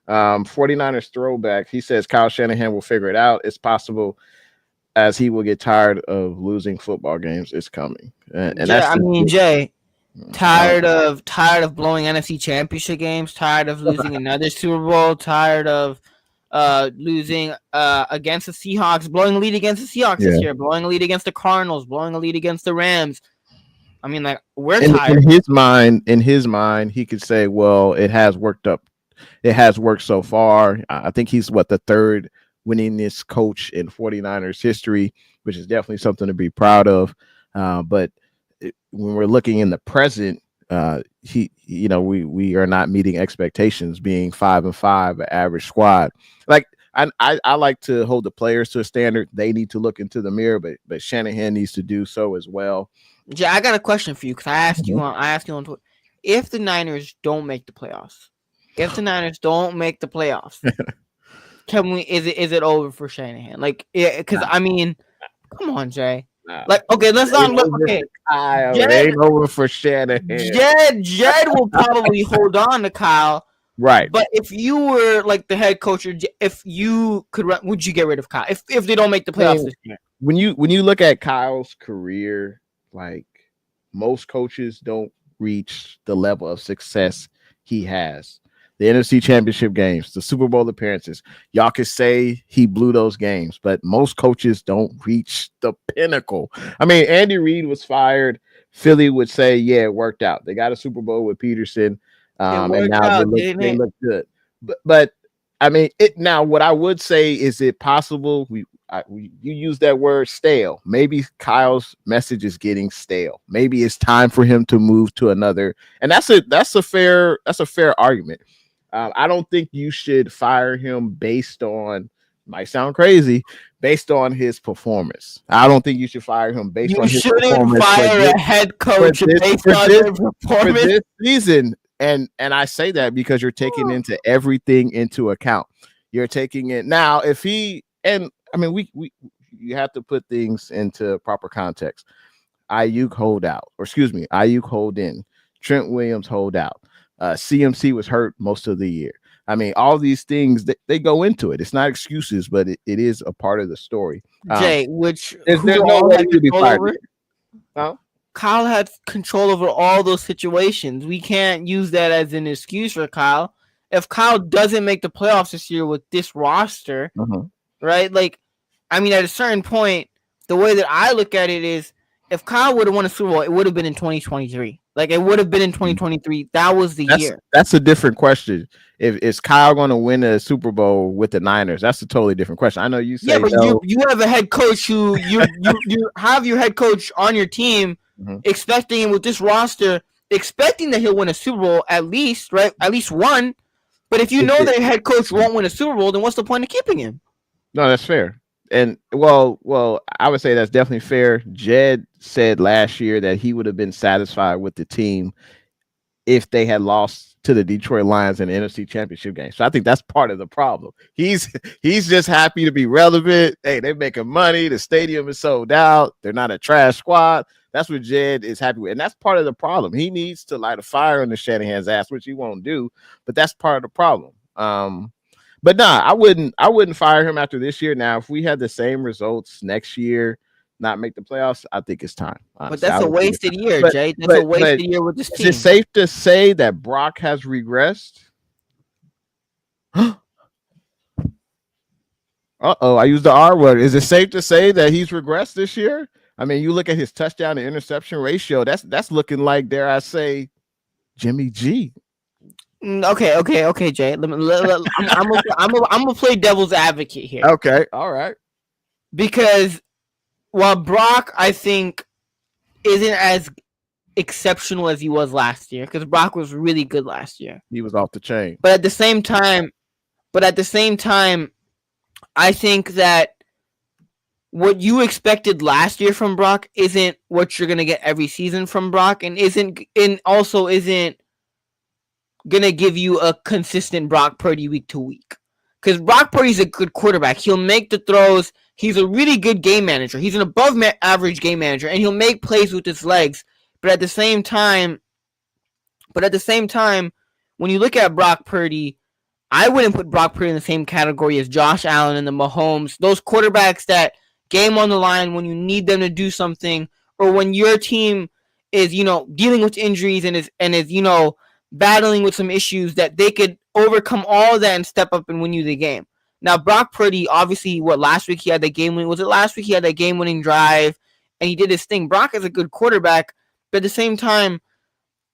49ers throwback. He says Kyle Shanahan will figure it out. It's possible, as he will get tired of losing football games. It's coming. And that's Jay, tired of blowing NFC championship games, tired of losing another Super Bowl, tired of losing against the Seahawks, blowing a lead against the Seahawks this year, blowing a lead against the Cardinals, blowing a lead against the Rams. I mean, like, we're tired. In his mind, he could say, well, it has worked up. It has worked so far. I think he's the third winningest coach in 49ers history, which is definitely something to be proud of. But when we're looking in the present, we are not meeting expectations, being 5-5, an average squad. Like, I like to hold the players to a standard. They need to look into the mirror, but Shanahan needs to do so as well. Jay, I got a question for you, because I asked you on Twitter, if the Niners don't make the playoffs, is it over for Shanahan? Like, because I mean, come on, Jay. Like, okay, let's not look. Okay, it ain't over for Shanahan. Jed will probably hold on to Kyle, right? But if you were like the head coach, or if you could, would you get rid of Kyle if they don't make the playoffs this year? When you look at Kyle's career, like, most coaches don't reach the level of success he has. The NFC Championship games, the Super Bowl appearances. Y'all could say he blew those games, but most coaches don't reach the pinnacle. I mean, Andy Reid was fired. Philly would say, yeah, it worked out. They got a Super Bowl with Peterson, and now they look good. But I mean, now what I would say, is it possible you use that word stale? Maybe Kyle's message is getting stale. Maybe it's time for him to move to another, and that's a fair argument. I don't think you should fire him based on, might sound crazy, based on his performance. I don't think you should fire him based on his performance. You shouldn't fire a head coach based on their performance for this season. And I say that because you're taking everything into account. You're taking it now. If he and I mean, we you have to put things into proper context. Ayuk hold out, or excuse me, Ayuk hold in. Trent Williams hold out. CMC was hurt most of the year. I mean, all these things they go into it. It's not excuses, but it is a part of the story. Jay, there's no way to be fired. No? Kyle had control over all those situations. We can't use that as an excuse for Kyle. If Kyle doesn't make the playoffs this year with this roster, right? Like, I mean, at a certain point, the way that I look at it is, if Kyle would have won a Super Bowl, it would have been in 2023. Like, it would have been in 2023. That was the year. That's a different question. If is Kyle going to win a Super Bowl with the Niners? That's a totally different question. I know you say, yeah, but no. you have a head coach who you have your head coach on your team, expecting him with this roster, expecting that he'll win a Super Bowl at least, right? At least one. But if you know that your head coach won't win a Super Bowl, then what's the point of keeping him? No, that's fair. And well, I would say that's definitely fair. Jed said last year that he would have been satisfied with the team if they had lost to the Detroit Lions in the NFC Championship game. So I think that's part of the problem. He's just happy to be relevant. Hey, they're making money. The stadium is sold out. They're not a trash squad. That's what Jed is happy with. And that's part of the problem. He needs to light a fire under Shanahan's ass, which he won't do. But that's part of the problem. But nah, I wouldn't fire him after this year. Now, if we had the same results next year, not make the playoffs, I think it's time. Honestly. But that's a wasted year, Jay. That's a wasted year with this team. Is it safe to say that Brock has regressed? I used the R word. Is it safe to say that he's regressed this year? I mean, you look at his touchdown to interception ratio. That's looking like, dare I say, Jimmy G. Okay, Jay. I'm gonna play devil's advocate here. Okay, all right. Because while Brock, I think, isn't as exceptional as he was last year, because Brock was really good last year. He was off the chain. But at the same time, I think that what you expected last year from Brock isn't what you're gonna get every season from Brock, and also isn't gonna give you a consistent Brock Purdy week to week. Because Brock Purdy's a good quarterback. He'll make the throws. He's a really good game manager. He's an above average game manager, and he'll make plays with his legs. But at the same time, when you look at Brock Purdy, I wouldn't put Brock Purdy in the same category as Josh Allen and the Mahomes. Those quarterbacks that game on the line when you need them to do something, or when your team is, dealing with injuries and is battling with some issues, that they could overcome all of that and step up and win you the game. Now, Brock Purdy, obviously, last week he had that game-winning... Was it last week he had that game-winning drive, and he did his thing? Brock is a good quarterback, but at the same time,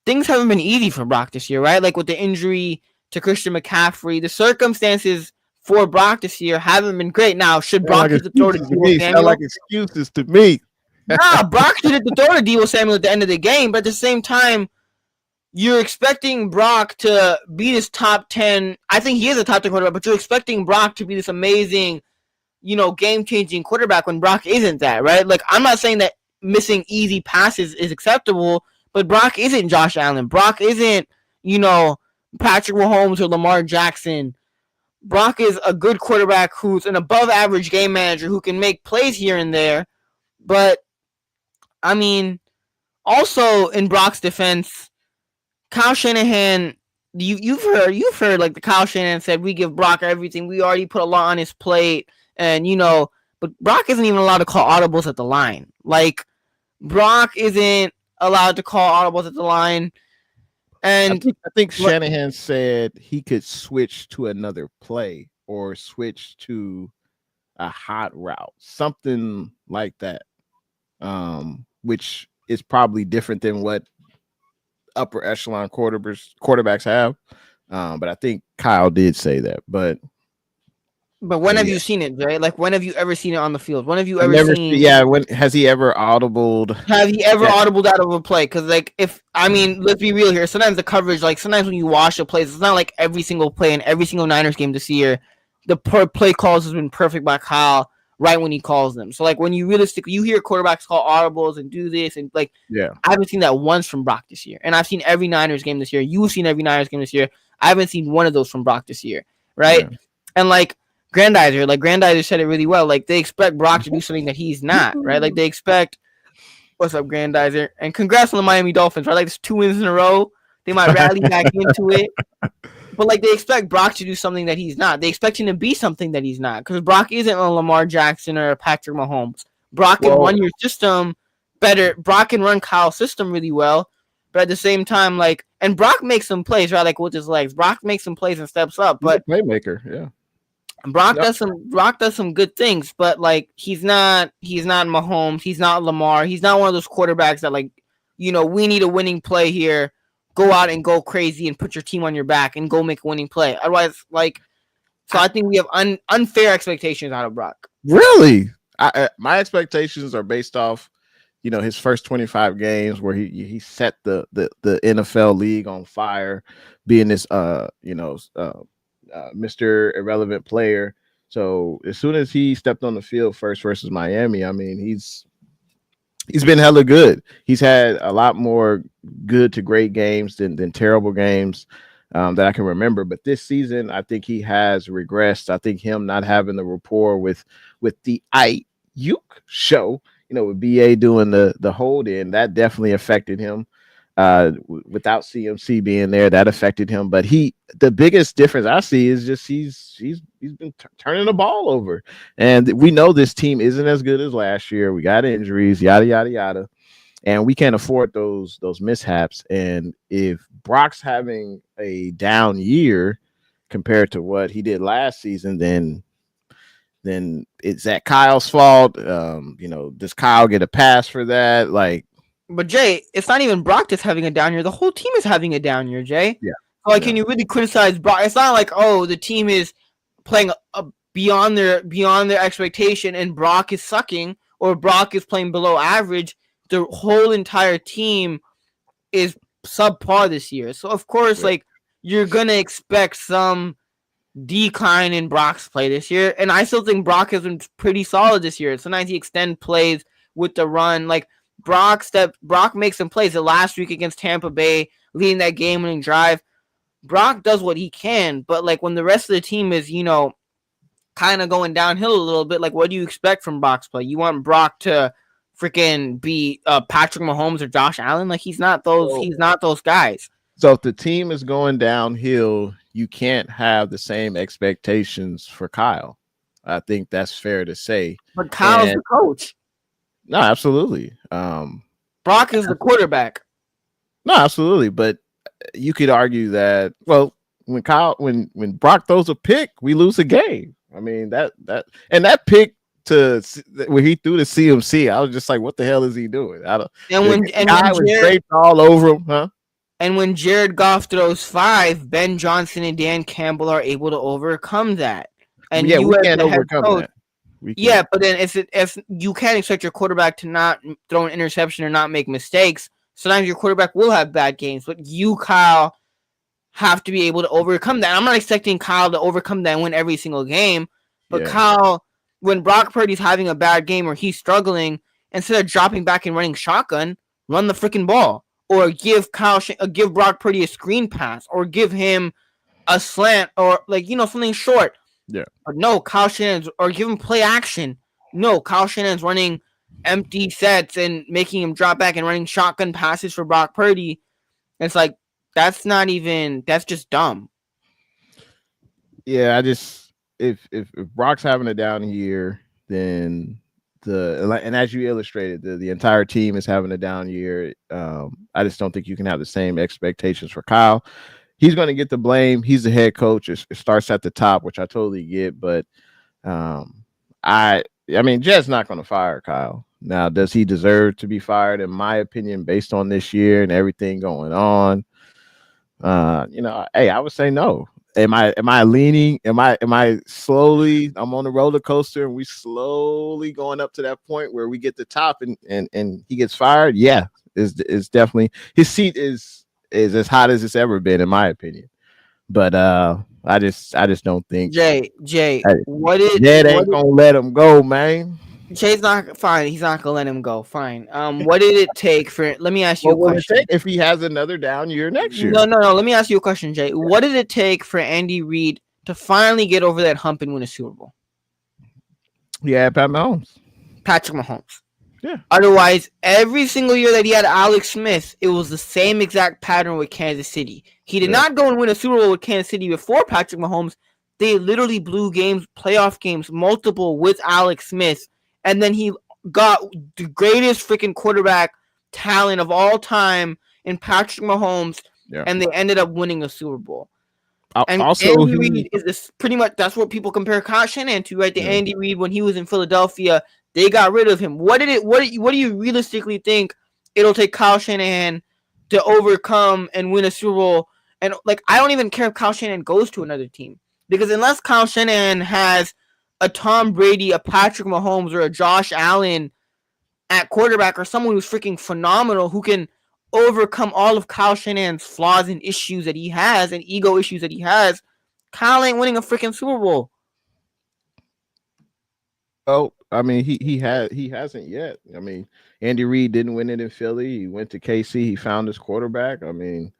things haven't been easy for Brock this year, right? Like with the injury to Christian McCaffrey, the circumstances for Brock this year haven't been great. Now, should Brock hit the throw to Deebo Samuel? Sound like excuses to me. Nah, Brock should hit the throw to Deebo Samuel at the end of the game, but at the same time, you're expecting Brock to be this top 10. I think he is a top 10 quarterback, but you're expecting Brock to be this amazing, game-changing quarterback when Brock isn't that, right? Like, I'm not saying that missing easy passes is acceptable, but Brock isn't Josh Allen. Brock isn't, Patrick Mahomes or Lamar Jackson. Brock is a good quarterback who's an above-average game manager who can make plays here and there. But, I mean, also in Brock's defense, Kyle Shanahan, you've heard like the Kyle Shanahan said, we give Brock everything. We already put a lot on his plate, and but Brock isn't even allowed to call audibles at the line. Like, Brock isn't allowed to call audibles at the line. And I think Shanahan said he could switch to another play or switch to a hot route, something like that, which is probably different than what upper echelon quarterbacks have, but I think Kyle did say that. But when have you seen it, Jay? Like, when have you ever seen it on the field? When have you ever seen? Yeah, when has he ever audibled? Have he ever audibled out of a play? Because let's be real here. Sometimes the coverage, sometimes when you watch the plays, it's not like every single play in every single Niners game this year, the play calls has been perfect by Kyle right when he calls them. So when you hear quarterbacks call audibles and do this, and I haven't seen that once from Brock this year. And I've seen every Niners game this year. You've seen every Niners game this year. I haven't seen one of those from Brock this year, right? Yeah. And like Grandizer said it really well. Like they expect Brock to do something that he's not, right? Like they expect, what's up, Grandizer? And congrats on the Miami Dolphins, right? Like it's 2 wins in a row. They might rally back into it. But like they expect Brock to do something that he's not. They expect him to be something that he's not. Because Brock isn't a Lamar Jackson or a Patrick Mahomes. Brock can run your system better. Brock can run Kyle's system really well. But at the same time, like, and Brock makes some plays, right? Like with his legs. Brock makes some plays and steps up. But he's a playmaker, yeah. Brock does some good things, but like he's not Mahomes, he's not Lamar, he's not one of those quarterbacks that like, we need a winning play here. Go out and go crazy and put your team on your back and go make a winning play. Otherwise, like, so I think we have unfair expectations out of Brock. Really? My expectations are based off, his first 25 games where he set the NFL league on fire, being this Mr. Irrelevant player. So as soon as he stepped on the field first versus Miami, I mean, he's been hella good. He's had a lot more good to great games than terrible games that I can remember. But this season, I think he has regressed. I think him not having the rapport with the Ayuk show, with BA doing the hold in, that definitely affected him. Without CMC being there, that affected him. But the biggest difference I see is just he's been turning the ball over, and we know this team isn't as good as last year. We got injuries, yada yada yada, and we can't afford those mishaps. And if Brock's having a down year compared to what he did last season, then it's that Kyle's fault. Does Kyle get a pass for that? Like. But Jay, it's not even Brock that's having a down year. The whole team is having a down year, Jay. Yeah. Like, can you really criticize Brock? It's not like, oh, the team is playing beyond their expectation and Brock is sucking, or Brock is playing below average. The whole entire team is subpar this year. So of course, like, you're gonna expect some decline in Brock's play this year. And I still think Brock has been pretty solid this year. Sometimes he extends plays with the run, like. Brock makes some plays. The last week against Tampa Bay, leading that game-winning drive. Brock does what he can, but like when the rest of the team is, kind of going downhill a little bit, like what do you expect from Brock's play? You want Brock to freaking be Patrick Mahomes or Josh Allen? Like he's not those guys. So if the team is going downhill, you can't have the same expectations for Kyle. I think that's fair to say. But Kyle's the coach. No, absolutely. Brock is the quarterback. No, absolutely. But you could argue that, well, when Brock throws a pick, we lose a game. I mean, that pick when he threw the CMC, I was just like, what the hell is he doing? When draped all over him, huh? And when Jared Goff throws 5, Ben Johnson and Dan Campbell are able to overcome that. And we can't overcome that. Yeah, but then if you can't expect your quarterback to not throw an interception or not make mistakes, sometimes your quarterback will have bad games. But you, Kyle, have to be able to overcome that. I'm not expecting Kyle to overcome that and win every single game. But Kyle, when Brock Purdy's having a bad game or he's struggling, instead of dropping back and running shotgun, run the freaking ball. Or give Brock Purdy a screen pass. Or give him a slant or something short. Yeah. But no, Kyle Shanahan's, or give him play action. No, Kyle Shanahan's running empty sets and making him drop back and running shotgun passes for Brock Purdy. It's like, that's just dumb. Yeah, if Brock's having a down year, then and as you illustrated, the entire team is having a down year. I just don't think you can have the same expectations for Kyle. He's going to get the blame. He's the head coach. It starts at the top, which I totally get. But I mean, Jed's not going to fire Kyle. Now, does he deserve to be fired? In my opinion, based on this year and everything going on, hey, I would say no. Am I leaning? Am I slowly? I'm on the roller coaster, and we slowly going up to that point where we get the top, and he gets fired. Yeah, is definitely his seat is as hot as it's ever been, in my opinion. But I just don't think Jay, Jed ain't gonna let him go, man. Jay's not fine. He's not gonna let him go. Fine. What did it take for? Let me ask you a question. If he has another down year next year? No. Let me ask you a question, Jay. What did it take for Andy Reid to finally get over that hump and win a Super Bowl? Yeah, Pat Mahomes. Patrick Mahomes. Yeah. Otherwise, every single year that he had Alex Smith, it was the same exact pattern with Kansas City. He did not go and win a Super Bowl with Kansas City before Patrick Mahomes. They literally blew games, playoff games, multiple with Alex Smith. And then he got the greatest freaking quarterback talent of all time in Patrick Mahomes. Yeah. And they ended up winning a Super Bowl. And also, Andy Reid is this pretty much, that's what people compare Kyle Shanahan to, right? Andy Reid, when he was in Philadelphia, they got rid of him. What do you realistically think it'll take Kyle Shanahan to overcome and win a Super Bowl? And like, I don't even care if Kyle Shanahan goes to another team, because unless Kyle Shanahan has a Tom Brady, a Patrick Mahomes, or a Josh Allen at quarterback, or someone who's freaking phenomenal who can overcome all of Kyle Shanahan's flaws and issues that he has and ego issues that he has, Kyle ain't winning a freaking Super Bowl. Oh, I mean, he hasn't yet. I mean, Andy Reid didn't win it in Philly. He went to KC. He found his quarterback. I mean,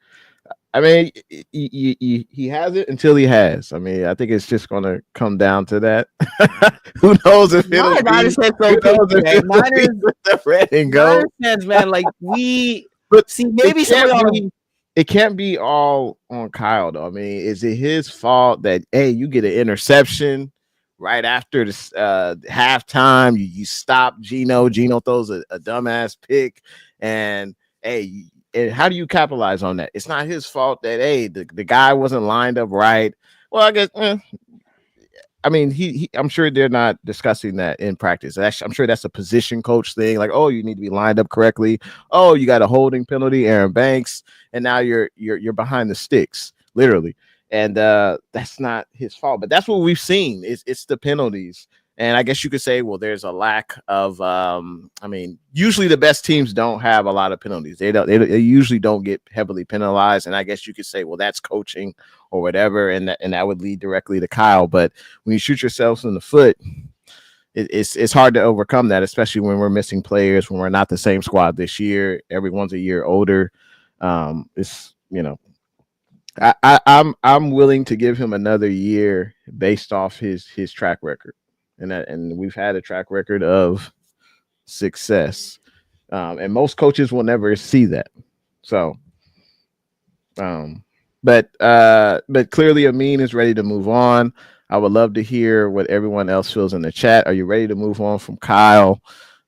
he has it until he has. I mean, I think it's just going to come down to that. Who knows if it'll be? Niners fans, man, like we. But see, maybe it can't be all on Kyle, though. I mean, is it his fault that, hey, you get an interception right after the halftime? You stop Geno. Geno throws a dumbass pick. And, hey, and how do you capitalize on that? It's not his fault that, hey, the guy wasn't lined up right. Well, I guess I mean, I'm sure they're not discussing that in practice. Actually, I'm sure that's a position coach thing. Like, oh, you need to be lined up correctly. Oh, you got a holding penalty, Aaron Banks, and now you're behind the sticks, literally. And that's not his fault. But that's what we've seen. It's the penalties. And I guess you could say, well, there's a lack of. I mean, usually the best teams don't have a lot of penalties. They usually don't get heavily penalized. And I guess you could say, well, that's coaching or whatever, and that would lead directly to Kyle. But when you shoot yourselves in the foot, it's hard to overcome that, especially when we're missing players, when we're not the same squad this year. Everyone's a year older. It's, you know, I'm willing to give him another year based off his track record. And we've had a track record of success, and most coaches will never see that. So, but clearly Amin is ready to move on. I would love to hear what everyone else feels in the chat. Are you ready to move on from Kyle,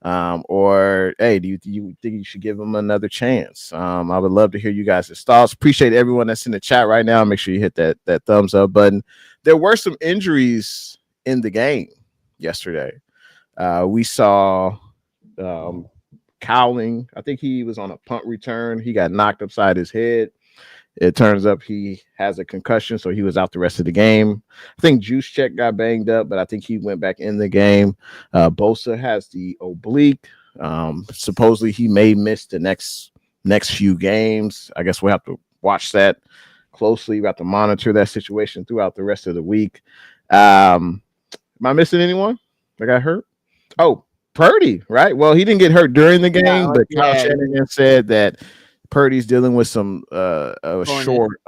or hey, do you think you should give him another chance? I would love to hear you guys' thoughts. Appreciate everyone that's in the chat right now. Make sure you hit that thumbs up button. There were some injuries in the game yesterday. We saw Cowling. I think he was on a punt return. He got knocked upside his head. It turns up he has a concussion, so he was out the rest of the game. I think Juszczyk got banged up, but I think he went back in the game. Bosa has the oblique. Supposedly he may miss the next few games. I guess we'll have to watch that closely. We have to monitor that situation throughout the rest of the week. Am I missing anyone that got hurt? Oh, Purdy, right? Well, he didn't get hurt during the game, but Kyle Shanahan said that Purdy's dealing with some a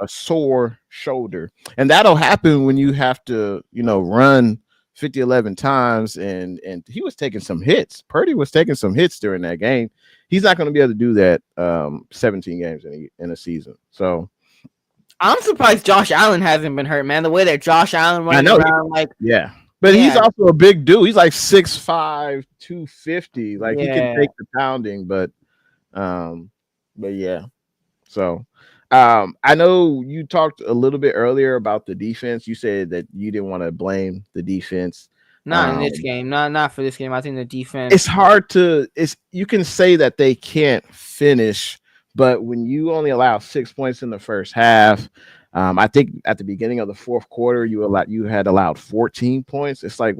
sore shoulder, and that'll happen when you have to, run 11 times, and he was taking some hits. Purdy was taking some hits during that game. He's not going to be able to do that 17 games in a season. So I'm surprised Josh Allen hasn't been hurt, man. The way that Josh Allen went around, but he's also a big dude. He's like 6'5", 250. Like he can take the pounding, but yeah. So I know you talked a little bit earlier about the defense. You said that you didn't want to blame the defense. Not in this game. Not for this game. I think the defense. It's hard to. You can say that they can't finish, but when you only allow 6 points in the first half. I think at the beginning of the fourth quarter, you had allowed 14 points. It's like,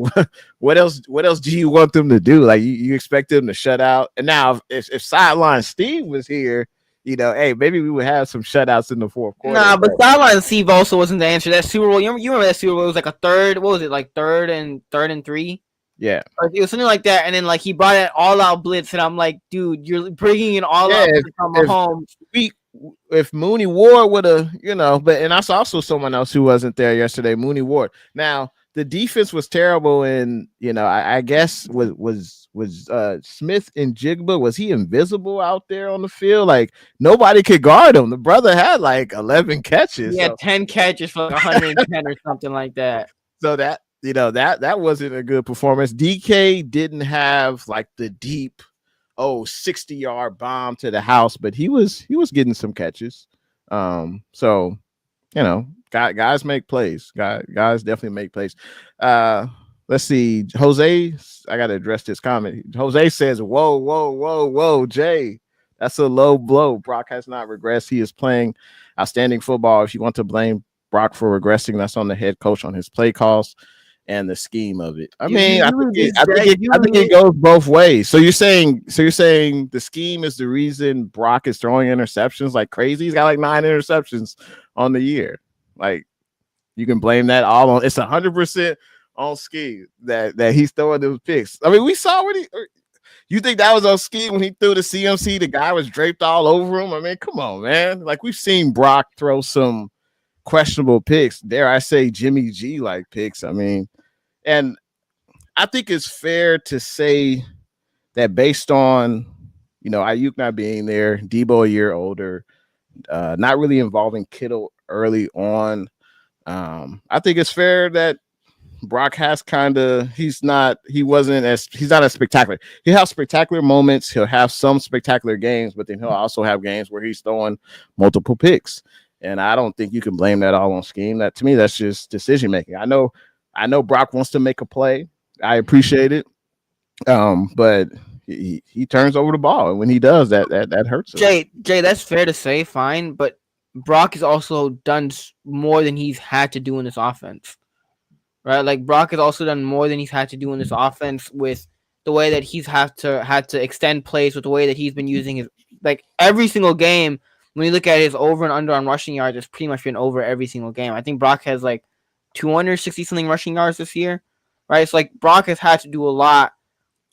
what else do you want them to do? Like you expect them to shut out. And now if Sideline Steve was here, hey, maybe we would have some shutouts in the fourth quarter. Nah, but Sideline Steve also wasn't the answer. That Super Bowl, you remember that Super Bowl? It was like a third. What was it, like third and 3? Yeah, like it was something like that. And then like he brought an all-out blitz, and I'm like, dude, you're bringing in all-out blitz from Mahomes. if Mooney Ward would have, but and that's also someone else who wasn't there yesterday, Mooney Ward. Now the defense was terrible, and I guess was Smith and Jigba, was he invisible out there on the field? Like nobody could guard him. The brother had like 11 catches. He had 10 catches for like 110 or something like that. So that that wasn't a good performance. DK didn't have like the deep 60-yard bomb to the house, but he was getting some catches. So guys make plays. Guys definitely make plays. Let's see. Jose, I gotta address this comment. Jose says, whoa, Jay. That's a low blow. Brock has not regressed. He is playing outstanding football. If you want to blame Brock for regressing, that's on the head coach on his play calls and the scheme of it. I think it goes both ways. So you're saying the scheme is the reason Brock is throwing interceptions like crazy? He's got like 9 interceptions on the year. Like you can blame that all on. It's 100% on scheme that he's throwing those picks. I mean, we saw what you think that was on scheme when he threw the CMC. The guy was draped all over him. I mean, come on, man. Like we've seen Brock throw some questionable picks. Dare I say Jimmy G like picks? I mean, and I think it's fair to say that based on Ayuk not being there, Debo a year older, not really involving Kittle early on. I think it's fair that Brock has he's not as spectacular. He'll have spectacular moments. He'll have some spectacular games, but then he'll also have games where he's throwing multiple picks. And I don't think you can blame that all on scheme. That to me, that's just decision making. I know Brock wants to make a play. I appreciate it. But he turns over the ball, and when he does, that hurts him. Jay, that's fair to say, fine, but Brock has also done more than he's had to do in this offense. Right? Like Brock has also done more than he's had to do in this offense with the way that he's had to extend plays, with the way that he's been using his, like every single game. When you look at his over and under on rushing yards, it's pretty much been over every single game. I think Brock has like 260 something rushing yards this year, right? It's like Brock has had to do a lot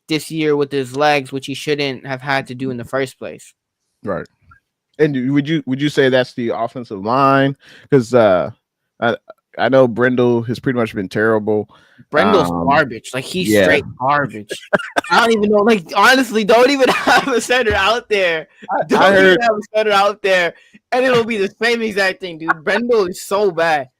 this year with his legs, which he shouldn't have had to do in the first place. Right. And would you say that's the offensive line? Because I know Brendel has pretty much been terrible. Brendel's garbage. Like he's straight garbage. I don't even know. Like honestly, don't even have a center out there. Don't even have a center out there, and it'll be the same exact thing, dude. Brendel is so bad.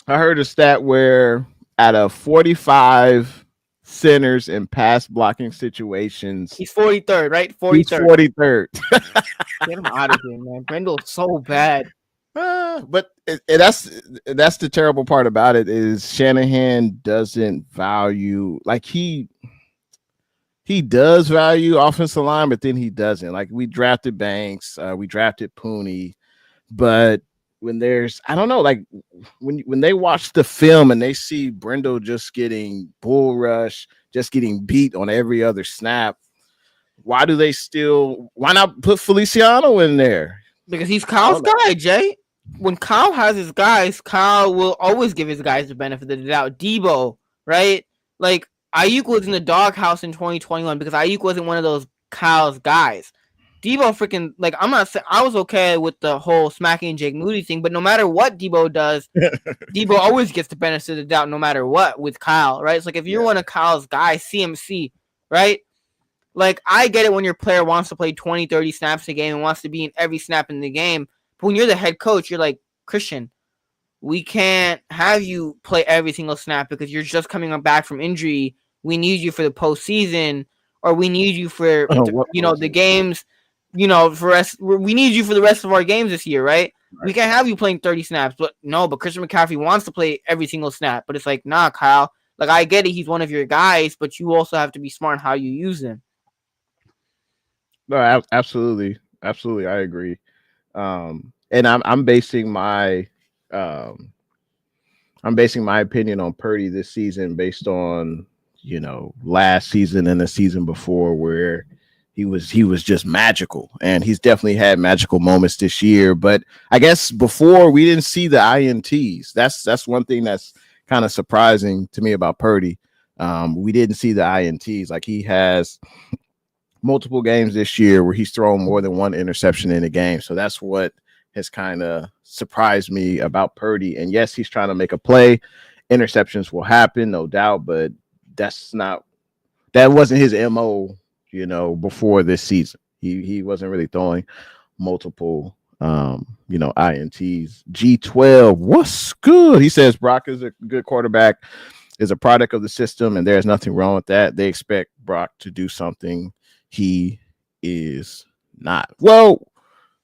I heard a stat where out of 45 centers in pass blocking situations, he's 43rd, right? 43rd. He's 43rd. Get him out of here, man. Brendel's so bad. But that's the terrible part about it is Shanahan doesn't value, like he does value offensive line, but then he doesn't. Like we drafted Banks, we drafted Pooney, but when there's, I don't know, like when they watch the film and they see Brendel just getting bull rush, just getting beat on every other snap, why not put Feliciano in there? Because he's Kyle's guy, Jay. When Kyle has his guys, Kyle will always give his guys the benefit of the doubt. Debo, right? Like Ayuk was in the doghouse in 2021 because Ayuk wasn't one of those Kyle's guys. Debo freaking, like, I'm not saying I was okay with the whole smacking Jake Moody thing, but no matter what Debo does, Debo always gets the benefit of the doubt no matter what with Kyle, right? It's like if you're one of Kyle's guys, CMC, right? Like, I get it when your player wants to play 20, 30 snaps a game and wants to be in every snap in the game. But when you're the head coach, you're like, Christian, we can't have you play every single snap because you're just coming back from injury. We need you for the postseason, or we need you for, the games, we need you for the rest of our games this year, right? We can't have you playing 30 snaps. But Christian McCaffrey wants to play every single snap. But it's like, nah, Kyle. Like, I get it. He's one of your guys, but you also have to be smart in how you use him. No, absolutely. Absolutely. I agree. And I'm basing my opinion on Purdy this season based on, last season and the season before where he was just magical, and he's definitely had magical moments this year. But I guess before we didn't see the INTs. That's one thing that's kind of surprising to me about Purdy. We didn't see the INTs. Like he has multiple games this year where he's thrown more than one interception in a game. So that's what has kind of surprised me about Purdy. And yes, he's trying to make a play. Interceptions will happen, no doubt, but that wasn't his MO, before this season. He wasn't really throwing multiple INTs. G12, what's good? He says Brock is a good quarterback, is a product of the system, and there's nothing wrong with that. They expect Brock to do something he is not. Well,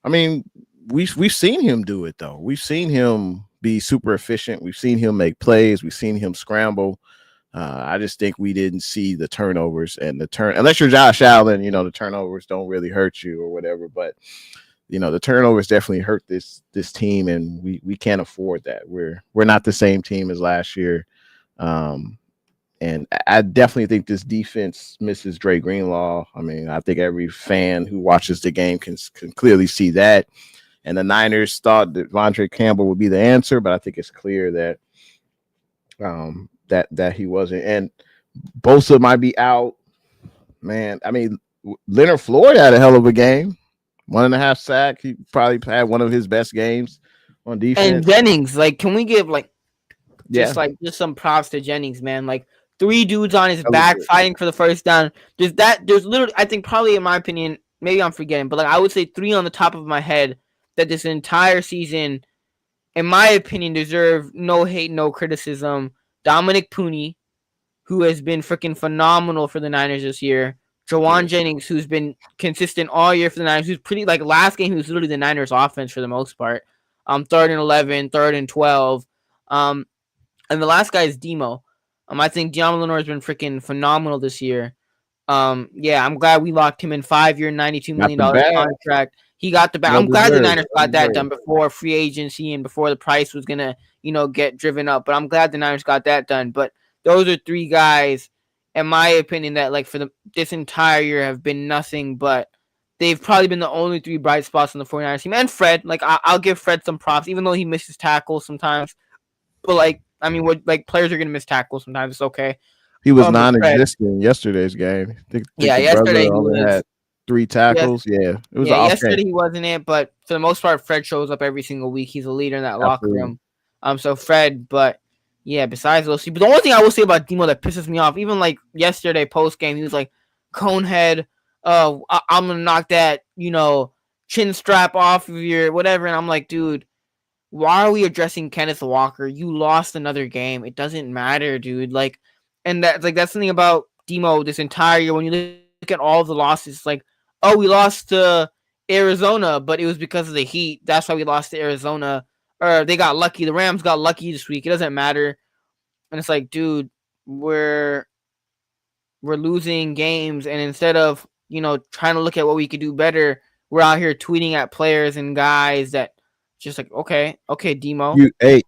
I mean, we've seen him do it though. We've seen him be super efficient. We've seen him make plays. We've seen him scramble. I just think we didn't see the turnovers and unless you're Josh Allen, the turnovers don't really hurt you or whatever. But the turnovers definitely hurt this team, and we can't afford that. We're not the same team as last year. And I definitely think this defense misses Dre Greenlaw. I mean, I think every fan who watches the game can clearly see that. And the Niners thought that Vontae Campbell would be the answer, but I think it's clear that that he wasn't. And Bosa might be out. Man, I mean, Leonard Floyd had a hell of a game. 1.5 sack. He probably had one of his best games on defense. And Jennings, can we give just some props to Jennings, man? 3 dudes on his back fighting for the first down. There's literally, I think, probably in my opinion, maybe I'm forgetting, but I would say 3 on the top of my head that this entire season, in my opinion, deserve no hate, no criticism. Dominic Pooney, who has been freaking phenomenal for the Niners this year. Jawan Jennings, who's been consistent all year for the Niners, who's pretty last game, he was literally the Niners offense for the most part. 3rd and 11, 3rd and 12. And the last guy is Demo. I think Dion Lenore has been freaking phenomenal this year. I'm glad we locked him in 5-year, $92 million contract. He got the back. I'm glad the Niners got that done before free agency and before the price was gonna, get driven up. But I'm glad the Niners got that done. But those are 3 guys, in my opinion, that for this entire year have been nothing but they've probably been the only 3 bright spots on the 49ers team. And Fred, I'll give Fred some props, even though he misses tackles sometimes. But players are gonna miss tackles sometimes. It's okay. He was non-existent in yesterday's game. Yesterday he only had 3 tackles. It was yesterday he wasn't it, but for the most part, Fred shows up every single week. He's a leader in that locker room. So Fred, but besides those 2, but the only thing I will say about Demo that pisses me off, even yesterday post game, he was like, "Conehead, I'm gonna knock that chin strap off of your whatever," and I'm like, dude. Why are we addressing Kenneth Walker? You lost another game. It doesn't matter, dude. And that's something about Demo this entire year. When you look at all of the losses, we lost to Arizona, but it was because of the heat. That's why we lost to Arizona. Or they got lucky. The Rams got lucky this week. It doesn't matter. And it's dude, we're losing games, and instead of trying to look at what we could do better, we're out here tweeting at players and guys that. Just okay, Demo. A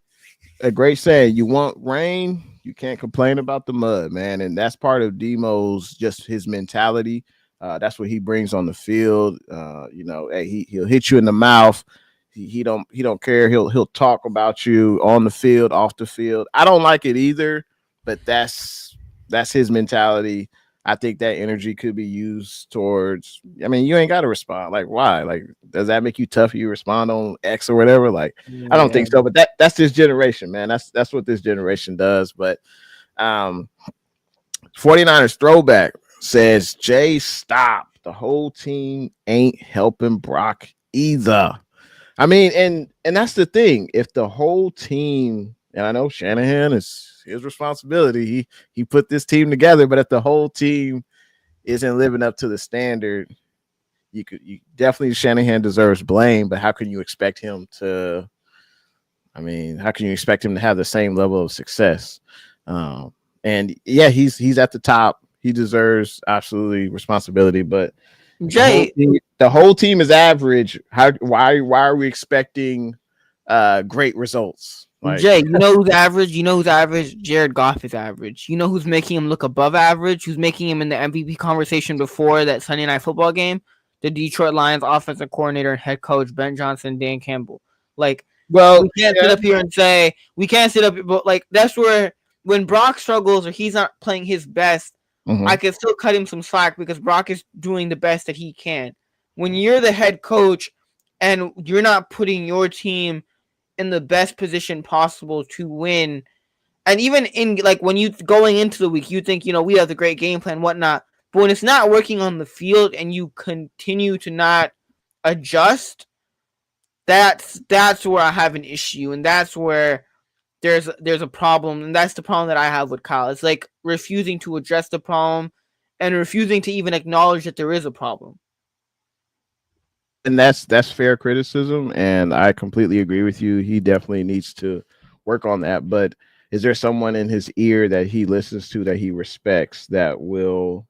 great saying. You want rain, you can't complain about the mud, man. And that's part of Demo's just his mentality. That's what he brings on the field. He'll hit you in the mouth. He don't care. He'll talk about you on the field, off the field. I don't like it either, but that's his mentality. I think that energy could be used towards. I mean, you ain't got to respond. Why? Does that make you tough? You respond on X or whatever? I don't think so. But that's this generation, man. That's what this generation does. But 49ers throwback says, Jay, stop. The whole team ain't helping Brock either. I mean, and that's the thing. If the whole team, and I know Shanahan is his responsibility. He put this team together, but if the whole team isn't living up to the standard, you definitely Shanahan deserves blame. But how can you expect him to? I mean, how can you expect him to have the same level of success? And he's at the top. He deserves absolutely responsibility. But Jay, the whole team is average. Why are we expecting great results? Jay, you know who's average? Jared Goff is average. You know who's making him look above average? Who's making him in the MVP conversation before that Sunday Night Football game? The Detroit Lions offensive coordinator and head coach Ben Johnson, Dan Campbell. We can't sit up here and say but that's where when Brock struggles or he's not playing his best, I can still cut him some slack because Brock is doing the best that he can. When you're the head coach and you're not putting your team in the best position possible to win, and even in like when you going into the week, you think, we have the great game plan, whatnot. But when it's not working on the field and you continue to not adjust, that's where I have an issue, and that's where there's a problem, and that's the problem that I have with Kyle. It's like refusing to address the problem and refusing to even acknowledge that there is a problem. And that's fair criticism, and I completely agree with you. He definitely needs to work on that. But is there someone in his ear that he listens to, that he respects, that will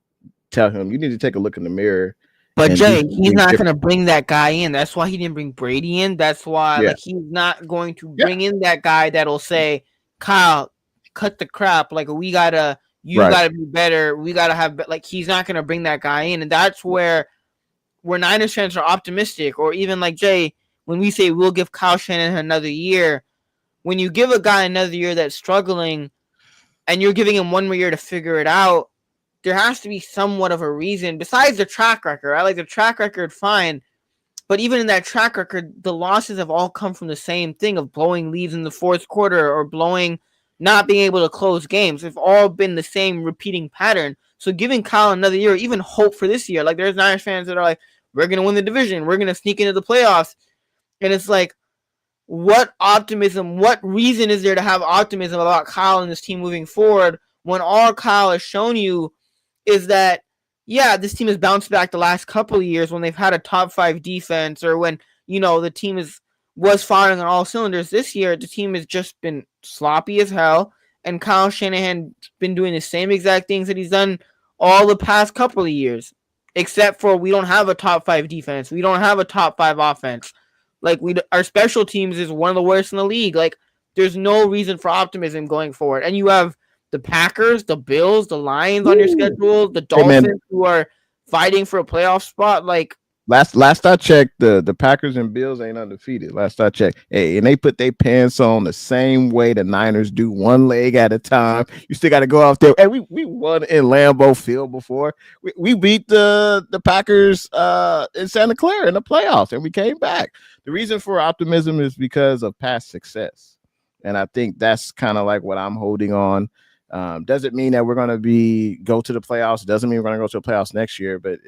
tell him, you need to take a look in the mirror? But Jay, he's not going to bring that guy in. That's why he didn't bring Brady in. That's why he's not going to bring in that guy that'll say, Kyle, cut the crap. Like, you gotta be better. We gotta have, like, he's not going to bring that guy in. And that's where Niners fans are optimistic. Or even like Jay, when we say we'll give Kyle Shanahan another year, when you give a guy another year that's struggling and you're giving him one more year to figure it out, there has to be somewhat of a reason besides the track record. I like the track record, fine. But even in that track record, the losses have all come from the same thing of blowing leads in the fourth quarter or not being able to close games. They've all been the same repeating pattern. So giving Kyle another year, even hope for this year, like there's Niners fans that are like, we're going to win the division. We're going to sneak into the playoffs. And it's like, what optimism, what reason is there to have optimism about Kyle and this team moving forward when all Kyle has shown you is that, this team has bounced back the last couple of years when they've had a top 5 defense or when, the team was firing on all cylinders. This year, the team has just been sloppy as hell, and Kyle Shanahan's been doing the same exact things that he's done all the past couple of years, except for we don't have a top 5 defense. We don't have a top 5 offense. Like, our special teams is one of the worst in the league. Like, there's no reason for optimism going forward. And you have the Packers, the Bills, the Lions on your schedule, the Dolphins who are fighting for a playoff spot. Like, last I checked, the Packers and Bills ain't undefeated. Last I checked, and they put their pants on the same way the Niners do, one leg at a time. You still got to go out there. And we won in Lambeau Field before. We beat the Packers in Santa Clara in the playoffs, and we came back. The reason for optimism is because of past success, and I think that's kind of like what I'm holding on. Doesn't mean that we're going to go to the playoffs. Doesn't mean we're going to go to the playoffs next year, but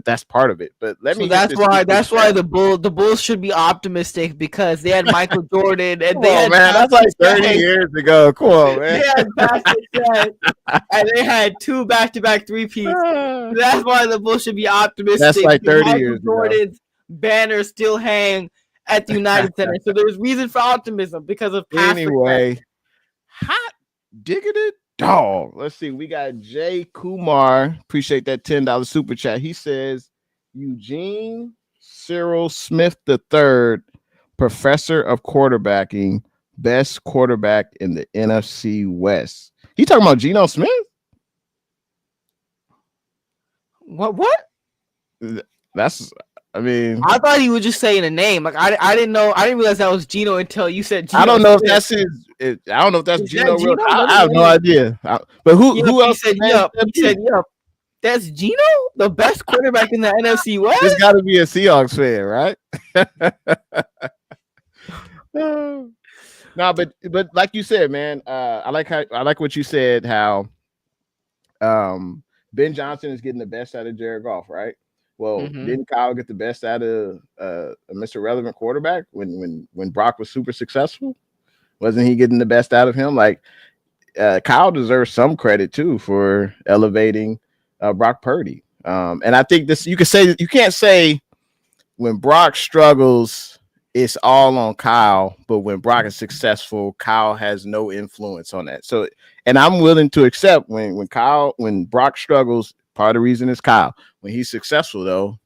that's part of it. But that's why the Bulls should be optimistic because they had Michael Jordan and that's like 30 years ago. Come on, man. They had Patrick and they had 2 back-to-back three-peats. That's why the Bulls should be optimistic. That's like 30 years ago. Jordan's banners still hang at the United Center, so there's reason for optimism because of past success. Hot diggity dog. Let's see. We got Jay Kumar. Appreciate that $10 super chat. He says Eugene Cyril Smith III, professor of quarterbacking, best quarterback in the NFC West. He talking about Geno Smith? What? I thought he was just saying a name. Like I didn't know. I didn't realize that was Geno until you said Geno. I don't know if that's his. I don't know if that's Geno. I have no idea. But who else said yup? He said yup. That's Geno, the best quarterback in the NFC West. This got to be a Seahawks fan, right? No, but like you said, man, I like what you said. How Ben Johnson is getting the best out of Jared Goff, right? Well, didn't Kyle get the best out of a Mr. Relevant quarterback when Brock was super successful? Wasn't he getting the best out of him? Like Kyle deserves some credit too for elevating Brock Purdy. And I think you can't say when Brock struggles, it's all on Kyle, but when Brock is successful, Kyle has no influence on that. So, and I'm willing to accept when Brock struggles, part of the reason is Kyle. When he's successful, though,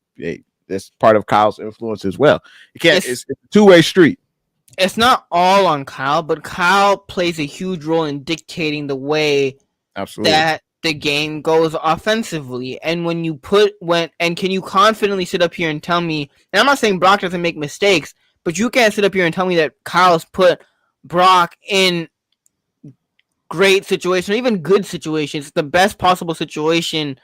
that's part of Kyle's influence as well. It's a two-way street. It's not all on Kyle, but Kyle plays a huge role in dictating the way that the game goes offensively. And can you confidently sit up here and tell me, and I'm not saying Brock doesn't make mistakes, but you can't sit up here and tell me that Kyle's put Brock in great situation, or even good situation. It's the best possible situation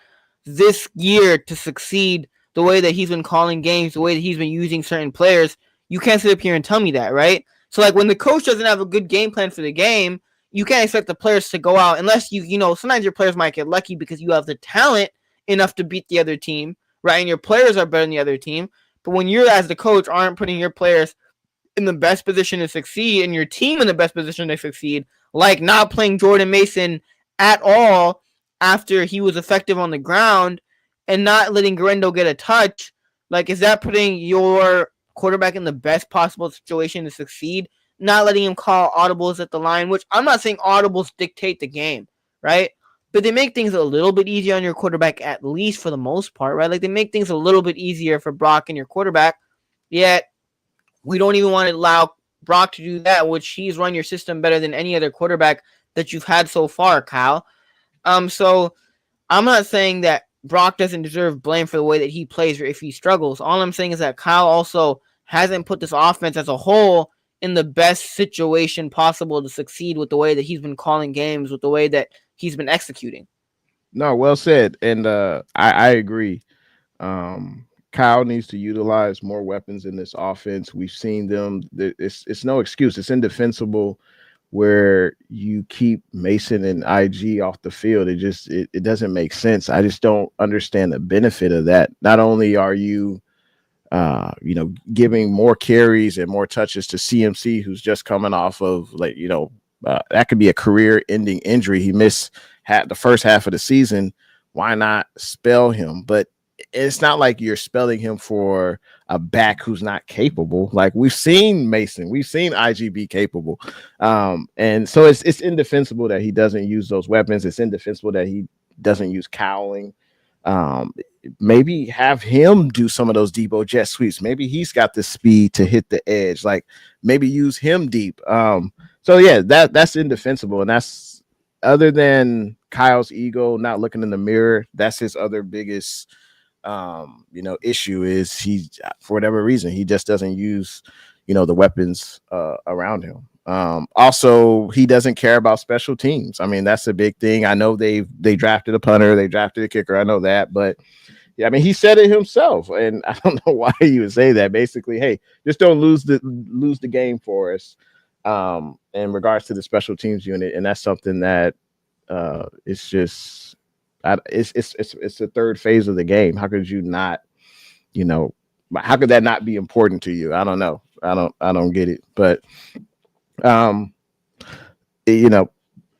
this year to succeed the way that he's been calling games, the way that he's been using certain players. You can't sit up here and tell me that, right? So, like, when the coach doesn't have a good game plan for the game, you can't expect the players to go out unless sometimes your players might get lucky because you have the talent enough to beat the other team, right? And your players are better than the other team. But when you, as the coach, aren't putting your players in the best position to succeed and your team in the best position to succeed, like not playing Jordan Mason at all after he was effective on the ground and not letting Garendo get a touch, like, is that putting your quarterback in the best possible situation to succeed? Not letting him call audibles at the line, which I'm not saying audibles dictate the game, right? But they make things a little bit easier on your quarterback, at least for the most part, right? Like, they make things a little bit easier for Brock and your quarterback, yet we don't even want to allow Brock to do that, which he's run your system better than any other quarterback that you've had so far, Kyle. So I'm not saying that Brock doesn't deserve blame for the way that he plays or if he struggles. All I'm saying is that Kyle also hasn't put this offense as a whole in the best situation possible to succeed with the way that he's been calling games, with the way that he's been executing. No, well said. And I agree. Kyle needs to utilize more weapons in this offense. We've seen them. It's no excuse. It's indefensible where you keep Mason and IG off the field. It doesn't make sense. I just don't understand the benefit of that. Not only are you giving more carries and more touches to CMC, who's just coming off of that could be a career-ending injury. He missed the first half of the season. Why not spell him? But it's not like you're spelling him for a back who's not capable. Like, we've seen Mason, we've seen IG be capable. And so it's indefensible that he doesn't use those weapons. It's indefensible that he doesn't use cowling. Maybe have him do some of those Debo jet sweeps. Maybe he's got the speed to hit the edge. Like, maybe use him deep. So yeah, that's indefensible. And that's, other than Kyle's ego, not looking in the mirror, that's his other biggest issue, is he, for whatever reason, he just doesn't use the weapons around him. Also, he doesn't care about special teams. I mean, that's a big thing. I know they drafted a punter, they drafted a kicker, I know that, but yeah, I mean, he said it himself, and I don't know why he would say that. Basically, hey, just don't lose the game for us in regards to the special teams unit. And that's something that it's just it's the third phase of the game. How could you not, how could that not be important to you? I don't know. I don't get it. But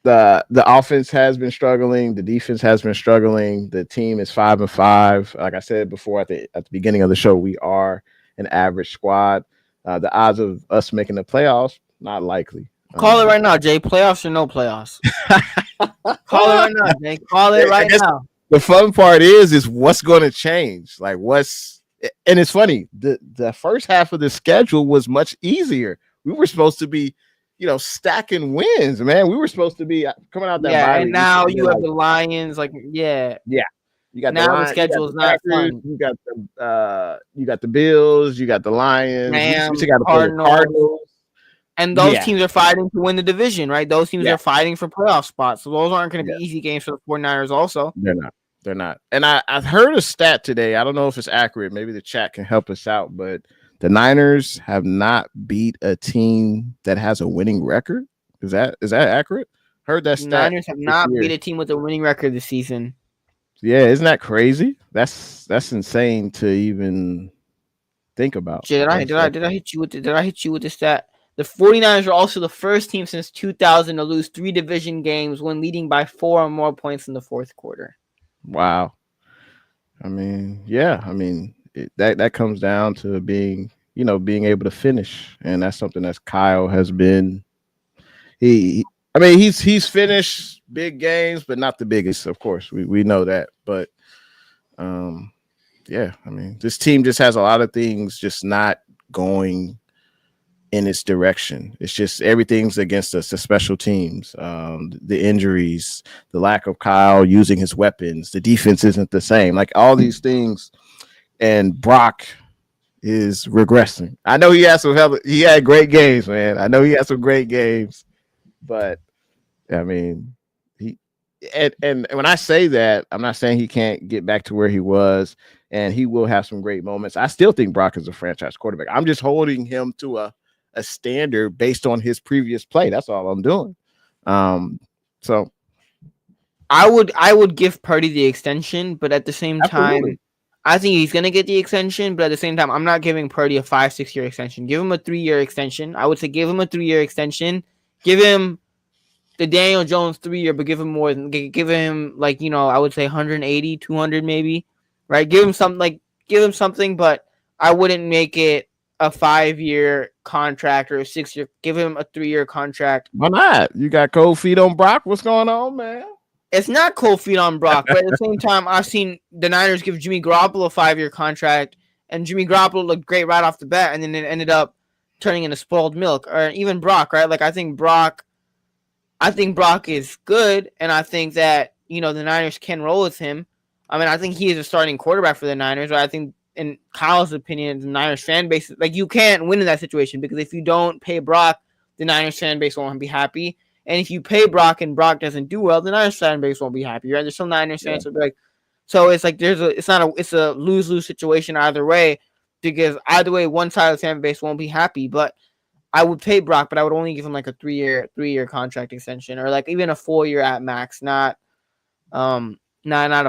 the offense has been struggling, the defense has been struggling, the team is 5-5. Like I said before at the beginning of the show, we are an average squad. The odds of us making the playoffs, not likely. Call it right now, Jay. Playoffs or no playoffs? Call it right now, Jay. Call it right now. The fun part is what's going to change. Like, and it's funny, the first half of the schedule was much easier. We were supposed to be, stacking wins, man. We were supposed to be coming out that. Yeah, and now you have the Lions. Like, yeah. You got now the schedule is not fun. You got the Bills. You got the Lions. Rams, you got the Cardinals. And those teams are fighting to win the division, right? Those teams are fighting for playoff spots. So those aren't going to be easy games for the 49ers also. They're not. And I've heard a stat today. I don't know if it's accurate. Maybe the chat can help us out. But the Niners have not beat a team that has a winning record. Is that accurate? Heard that stat. The Niners have not beat a team with a winning record this season. Yeah, isn't that crazy? That's insane to even think about. Did I hit you with the stat? The 49ers are also the first team since 2000 to lose 3 division games when leading by 4 or more points in the fourth quarter. Wow. I mean, yeah. I mean, that comes down to being able to finish, and that's something that Kyle has been. He's finished big games, but not the biggest. Of course, we know that. But yeah. I mean, this team just has a lot of things just not going in its direction. It's just everything's against us, the special teams, the injuries, the lack of Kyle using his weapons, the defense isn't the same, like all these things. And Brock is regressing. I know he had great games, man. I know he had some great games, but I mean, he and when I say that, I'm not saying he can't get back to where he was, and he will have some great moments. I still think Brock is a franchise quarterback. I'm just holding him to a standard based on his previous play. That's all I'm doing. So I would give Purdy the extension, but at the same absolutely. time, I think he's gonna get the extension. But at the same time, I'm not giving Purdy a 5-6 year extension. Give him a 3 year extension. I would say give him a 3 year extension. Give him the Daniel Jones 3 year, but give him more than give him like I would say 180, 200 maybe, right? Give him something, but I wouldn't make it a 5 year contract or a 6 year. Give him a 3 year contract. Why not? You got cold feet on Brock. What's going on, man? It's not cold feet on Brock, but at the same time, I've seen the Niners give Jimmy Garoppolo a 5 year contract, and Jimmy Garoppolo looked great right off the bat, and then it ended up turning into spoiled milk. Or even Brock, right? Like I think Brock is good, and I think that the Niners can roll with him. I mean, I think he is a starting quarterback for the Niners. But I think, in Kyle's opinion, the Niners fan base, like you can't win in that situation because if you don't pay Brock, the Niners fan base won't be happy. And if you pay Brock and Brock doesn't do well, the Niners fan base won't be happy, right? There's some Niners fans will be like, so it's like it's a lose-lose situation either way, because either way, one side of the fan base won't be happy. But I would pay Brock, but I would only give him like a 3 year contract extension, or like even a 4 year at max, not a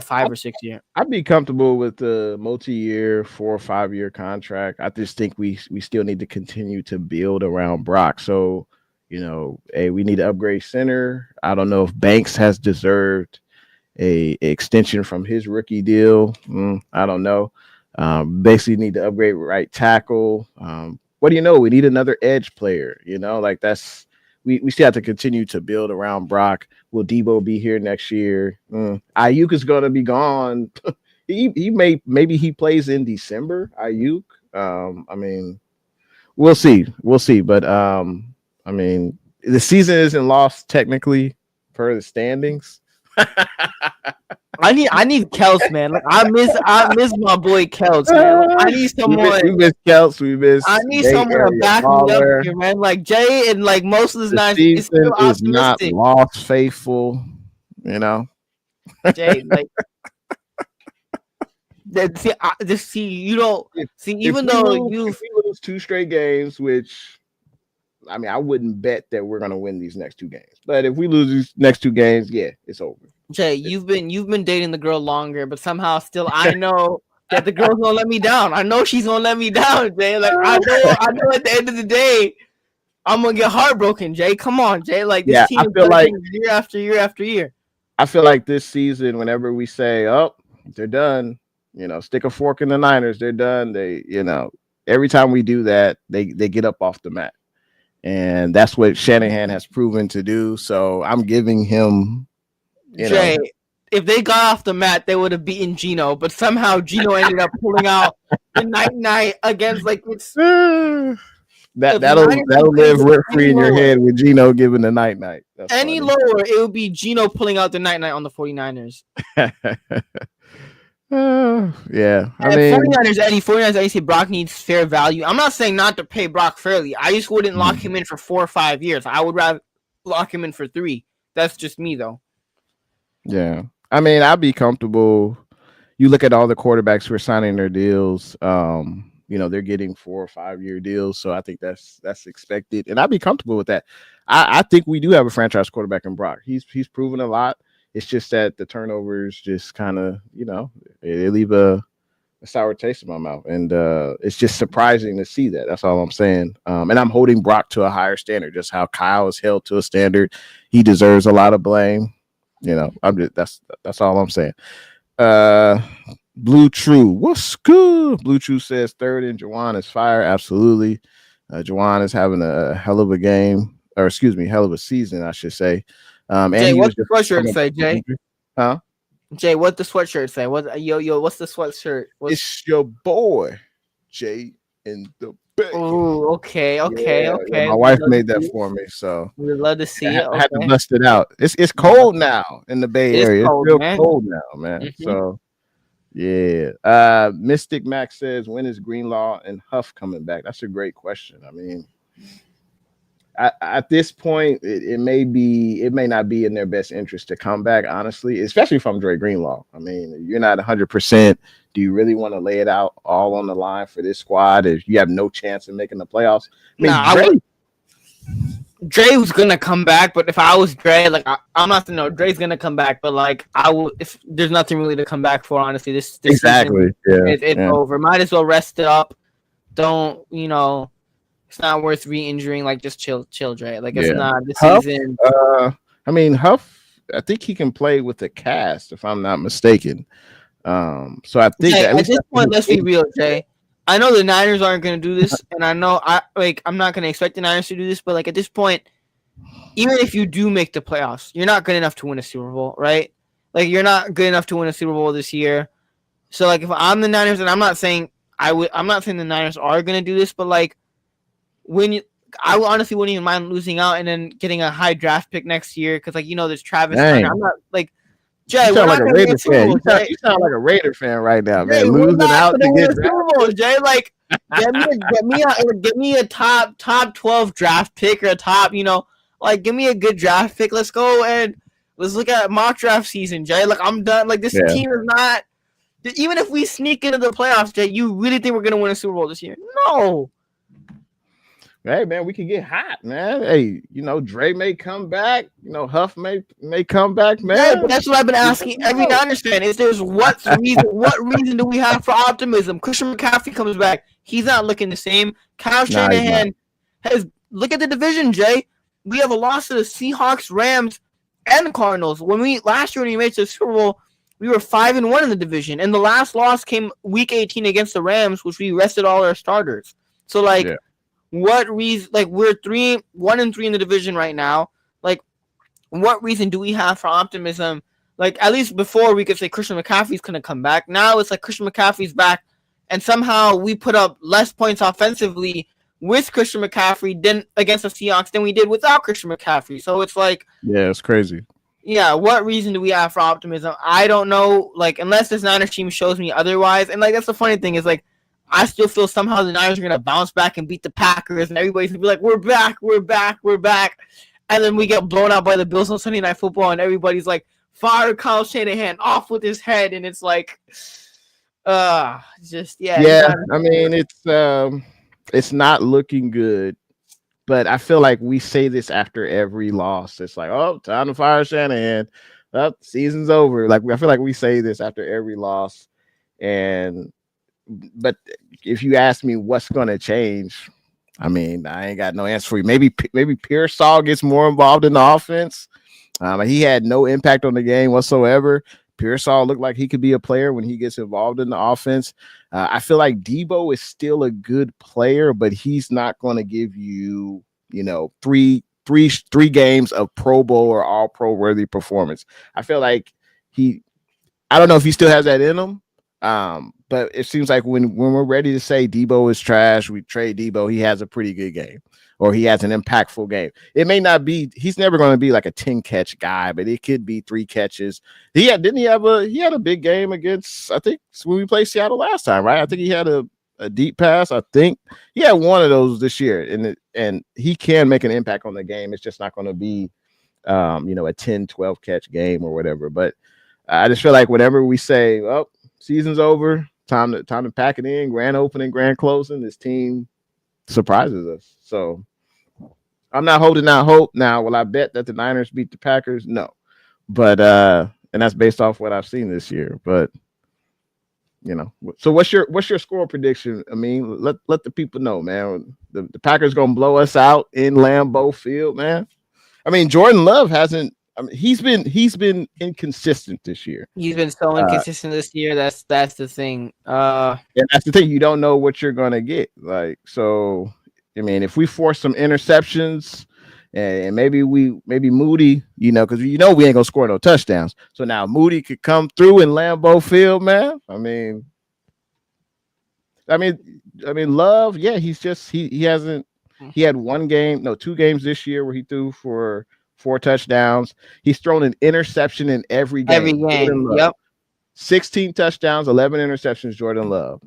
5 or 6 year. I'd be comfortable with the multi-year 4 or 5 year contract. I just think we still need to continue to build around Brock. So, hey, we need to upgrade center. I don't know if Banks has deserved a extension from his rookie deal. I don't know. Basically need to upgrade right tackle. What do you know? We need another edge player. Like we still have to continue to build around Brock. Will Debo be here next year? Ayuk is going to be gone. Maybe he plays in December. Ayuk. I mean, we'll see. But I mean, the season isn't lost technically per the standings. I need Kels, man. Like I miss my boy Kels, man. Like, I need someone. We miss Kels. We miss. I need someone to back me up here, man. Like Jay and like most of this night is still optimistic. Is not lost faithful, Jay, like you don't see. Even though if we lose 2 straight games, which I mean, I wouldn't bet that we're gonna win these next 2 games. But if we lose these next 2 games, yeah, it's over. Jay, you've been dating the girl longer, but somehow still I know that the girl's gonna let me down. I know she's gonna let me down, Jay. Like I know at the end of the day, I'm gonna get heartbroken, Jay. Come on, Jay. Like this team is like year after year after year. I feel like this season, whenever we say, "Oh, they're done," stick a fork in the Niners, they're done. They, every time we do that, they get up off the mat. And that's what Shanahan has proven to do. So I'm giving him, Jay, if they got off the mat, they would have beaten Geno. But somehow Geno ended up pulling out the night against like it's that'll live rent free in your head with Geno giving the night. That's any funny. lower, it would be Geno pulling out the night on the 49ers. Yeah, I mean, 49ers Eddie say Brock needs fair value. I'm not saying not to pay Brock fairly. I just wouldn't lock him in for 4 or 5 years. I would rather lock him in for 3. That's just me, though. Yeah, I mean, I'd be comfortable. You look at all the quarterbacks who are signing their deals. They're getting 4 or 5 year deals, so I think that's expected, and I'd be comfortable with that. I think we do have a franchise quarterback in Brock. He's proven a lot. It's just that the turnovers just kind of, they leave a sour taste in my mouth. And it's just surprising to see that. That's all I'm saying. And I'm holding Brock to a higher standard, just how Kyle is held to a standard. He deserves a lot of blame. That's all I'm saying. Blue True, what's good? Blue True says 3rd and Juwan is fire. Absolutely. Juwan is having a hell of a game, or excuse me, hell of a season, I should say. Jay, what's the sweatshirt say, Jay? Huh? Jay, what the sweatshirt say? What's the sweatshirt? It's your boy, Jay in the Bay. Oh, okay. Yeah, my wife made that for me, so we'd love to see it. I had to bust it out. It's cold now in the Bay Area. It's real cold now, man. Mm-hmm. So yeah. Mystic Max says, when is Greenlaw and Huff coming back? That's a great question. I mean, At this point, it may not be in their best interest to come back, honestly, especially from Dre Greenlaw. I mean, you're not 100%. Do you really want to lay it out all on the line for this squad if you have no chance of making the playoffs? I mean, Dre was gonna come back, but if I was Dre, like I'm not saying no, Dre's gonna come back, but like I would, if there's nothing really to come back for, honestly, this exactly, season, it's over. Might as well rest it up. Don't it's not worth re-injuring. Like just chill, Dre. Like it's not the season. I mean, Huff, I think he can play with the cast, if I'm not mistaken. So I think at this point, let's be real, Jay. I know the Niners aren't going to do this, and I know I'm not going to expect the Niners to do this, but like at this point, even if you do make the playoffs, you're not good enough to win a Super Bowl, right? Like you're not good enough to win a Super Bowl this year. So like if I'm the Niners, and I'm not saying the Niners are going to do this, but like I honestly wouldn't even mind losing out and then getting a high draft pick next year because like there's Travis Hunter. I'm not like. Jay, you sound like a Raider fan. You sound like a Raider fan right now, man. Losing out to get Super Bowl, Jay. Like, get me a top 12 draft pick or a top, like give me a good draft pick. Let's go and let's look at mock draft season, Jay. Like I'm done. Like this team is not. Even if we sneak into the playoffs, Jay, you really think we're gonna win a Super Bowl this year? No. Hey man, we can get hot, man. Hey, Dre may come back. Huff may come back, man. Yeah, but that's what I've been asking every Niners fan. Is there's what reason do we have for optimism? Christian McCaffrey comes back. He's not looking the same. Kyle Shanahan has look at the division, Jay. We have a loss to the Seahawks, Rams, and the Cardinals. Last year when we made it to the Super Bowl, we were 5-1 in the division, and the last loss came Week 18 against the Rams, which we rested all our starters. So like. Yeah. What reason? Like we're 1-3 in the division right now. Like, what reason do we have for optimism? Like at least before we could say Christian McCaffrey's gonna come back. Now it's like Christian McCaffrey's back, and somehow we put up less points offensively with Christian McCaffrey against the Seahawks than we did without Christian McCaffrey. So it's like, yeah, it's crazy. Yeah, what reason do we have for optimism? I don't know. Like unless this Niners team shows me otherwise, and like that's the funny thing is like. I still feel somehow the Niners are going to bounce back and beat the Packers, and everybody's going to be like, we're back. And then we get blown out by the Bills on Sunday Night Football, and everybody's like, fire Kyle Shanahan, off with his head. And it's like, Yeah, I mean, it's not looking good, but I feel like we say this after every loss. It's like, oh, time to fire Shanahan. Oh, season's over. Like, I feel like we say this after every loss, but if you ask me what's going to change, I mean, I ain't got no answer for you. Maybe Pearsall gets more involved in the offense. He had no impact on the game whatsoever. Pearsall looked like he could be a player when he gets involved in the offense. I feel like Debo is still a good player, but he's not going to give you, three games of Pro Bowl or All Pro worthy performance. I feel like I don't know if he still has that in him. But it seems like when we're ready to say Debo is trash, we trade Debo, he has a pretty good game or he has an impactful game. It may not be, he's never going to be like a 10 catch guy, but it could be 3 catches. He had a big game against, I think when we played Seattle last time, right? I think he had a deep pass. I think he had one of those this year and he can make an impact on the game. It's just not going to be, a 10, 12 catch game or whatever. But I just feel like whenever we say, well, season's over, time to pack it in, grand opening, grand closing, this team surprises us. So I'm not holding out hope. Now, will I bet that the Niners beat the Packers? No. But and that's based off what I've seen this year. But so what's your score prediction? I mean, let the people know, man. The Packers gonna blow us out in Lambeau Field, man. I mean, Jordan Love hasn't. I mean, he's been inconsistent this year. He's been so inconsistent this year. That's the thing. And that's the thing. You don't know what you're gonna get. Like, so I mean, if we force some interceptions, and maybe Moody, because we ain't gonna score no touchdowns. So now Moody could come through in Lambeau Field, man. I mean, Love, yeah, he hasn't. He had 2 games this year where he threw for 4 touchdowns. He's thrown an interception in every game. Yep. 16 touchdowns, 11 interceptions, Jordan Love.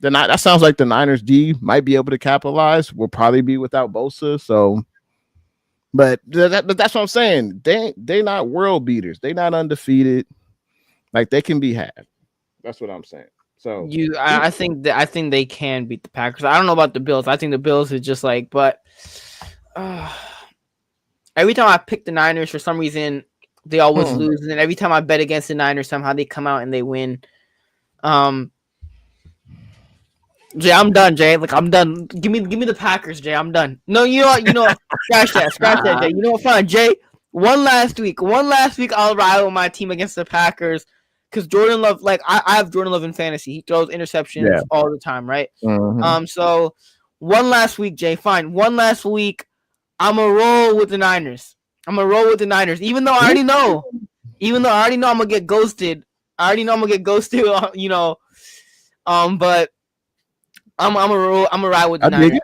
that sounds like the Niners D might be able to capitalize. We'll probably be without Bosa, so. But that's what I'm saying. They not world beaters. They not undefeated. Like they can be had. That's what I'm saying. So I think they can beat the Packers. I don't know about the Bills. I think the Bills is just like, but every time I pick the Niners for some reason they always lose, and then every time I bet against the Niners somehow they come out and they win. Jay, I'm done, Jay. Like I'm done. Give me the Packers, Jay. I'm done. No, you know what? Scratch that, Jay. You know what? Fine, Jay. One last week, I'll ride with my team against the Packers because Jordan Love, like I have Jordan Love in fantasy. He throws interceptions all the time, right? Mm-hmm. So one last week, Jay. Fine, one last week. I'm gonna roll with the Niners. Even though I already know, I'm gonna get ghosted. You know, but. I'm a ride with the Niners.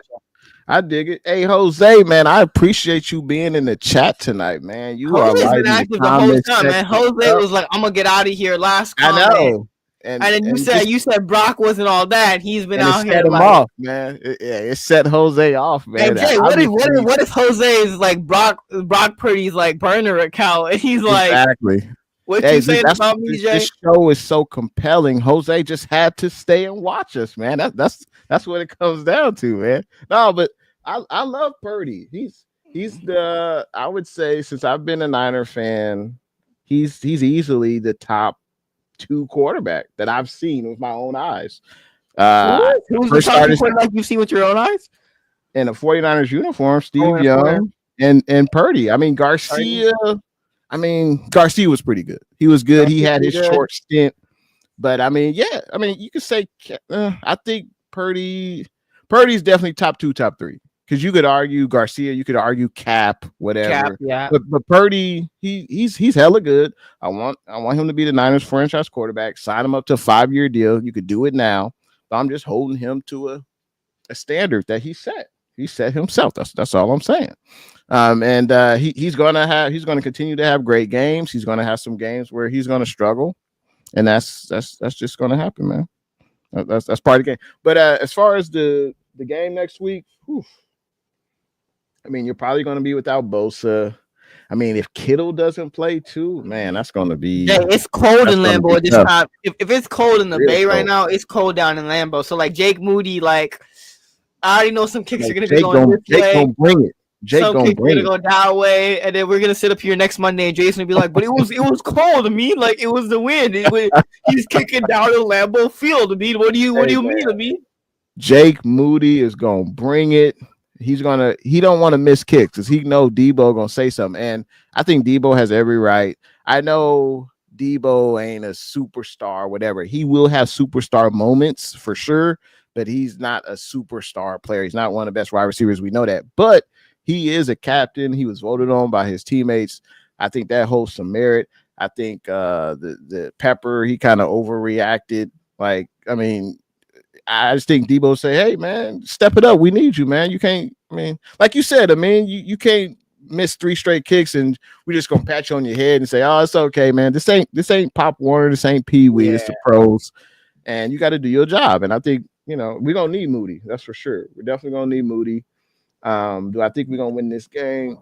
I dig it. Hey, Jose, man, I appreciate you being in the chat tonight, man. You are been active the whole time, man. Jose was like, "I'm gonna get out of here." Last comment. I know. And then you said Brock wasn't all that. He's been out here. Set him off, man. It set Jose off, man. Hey, Jay, what if Jose is like Brock Purdy's like burner account, and he's like exactly. What you saying about me, Jay? This show is so compelling. Jose just had to stay and watch us, man. That's what it comes down to, man. No, but I love Purdy. He's the, I would say, since I've been a Niner fan, he's easily the top 2 quarterback that I've seen with my own eyes. Who's the top 2 quarterback you've seen with your own eyes? In a 49ers uniform, Steve Young and Purdy. I mean, Garcia. Garcia was pretty good. He was good. He had his short stint, but you could say I think Purdy's definitely top 2, top 3. Because you could argue Garcia, you could argue Cap, whatever. But Purdy, he's hella good. I want him to be the Niners franchise quarterback. Sign him up to a 5-year deal. You could do it now. But I'm just holding him to a standard that he set. He set himself. That's all I'm saying. He's going to continue to have great games. He's going to have some games where he's going to struggle, and that's just going to happen, man. That's part of the game. But as far as the game next week, you're probably going to be without Bosa. If Kittle doesn't play too, man, that's going to be. Yeah, it's cold in Lambeau at this time. If it's cold in the Bay right now, it's cold down in Lambeau. So like Jake Moody, like I already know some kicks are going to be going this way. Jake gonna bring it. Jake gonna go that way, and then we're gonna sit up here next Monday, and Jason will be like, "But it was cold to me. Like it was the wind. He's kicking down the Lambeau Field to me. What do you mean to me?" Jake Moody is gonna bring it. He don't want to miss kicks because he know Debo gonna say something, and I think Debo has every right. I know Debo ain't a superstar, or whatever. He will have superstar moments for sure, but he's not a superstar player. He's not one of the best wide receivers. We know that, but he is a captain. He was voted on by his teammates. I think that holds some merit. I think the Pepper, he kind of overreacted. I just think Debo say, "Hey, man, step it up. We need you, man. You can't, like you said, you can't miss 3 straight kicks and we're just gonna pat you on your head and say, oh, it's okay, man. This ain't Pop Warner, this ain't Pee Wee, it's the pros. And you got to do your job. And I think, we're gonna need Moody. That's for sure. We're definitely gonna need Moody. Do I think we're gonna win this game?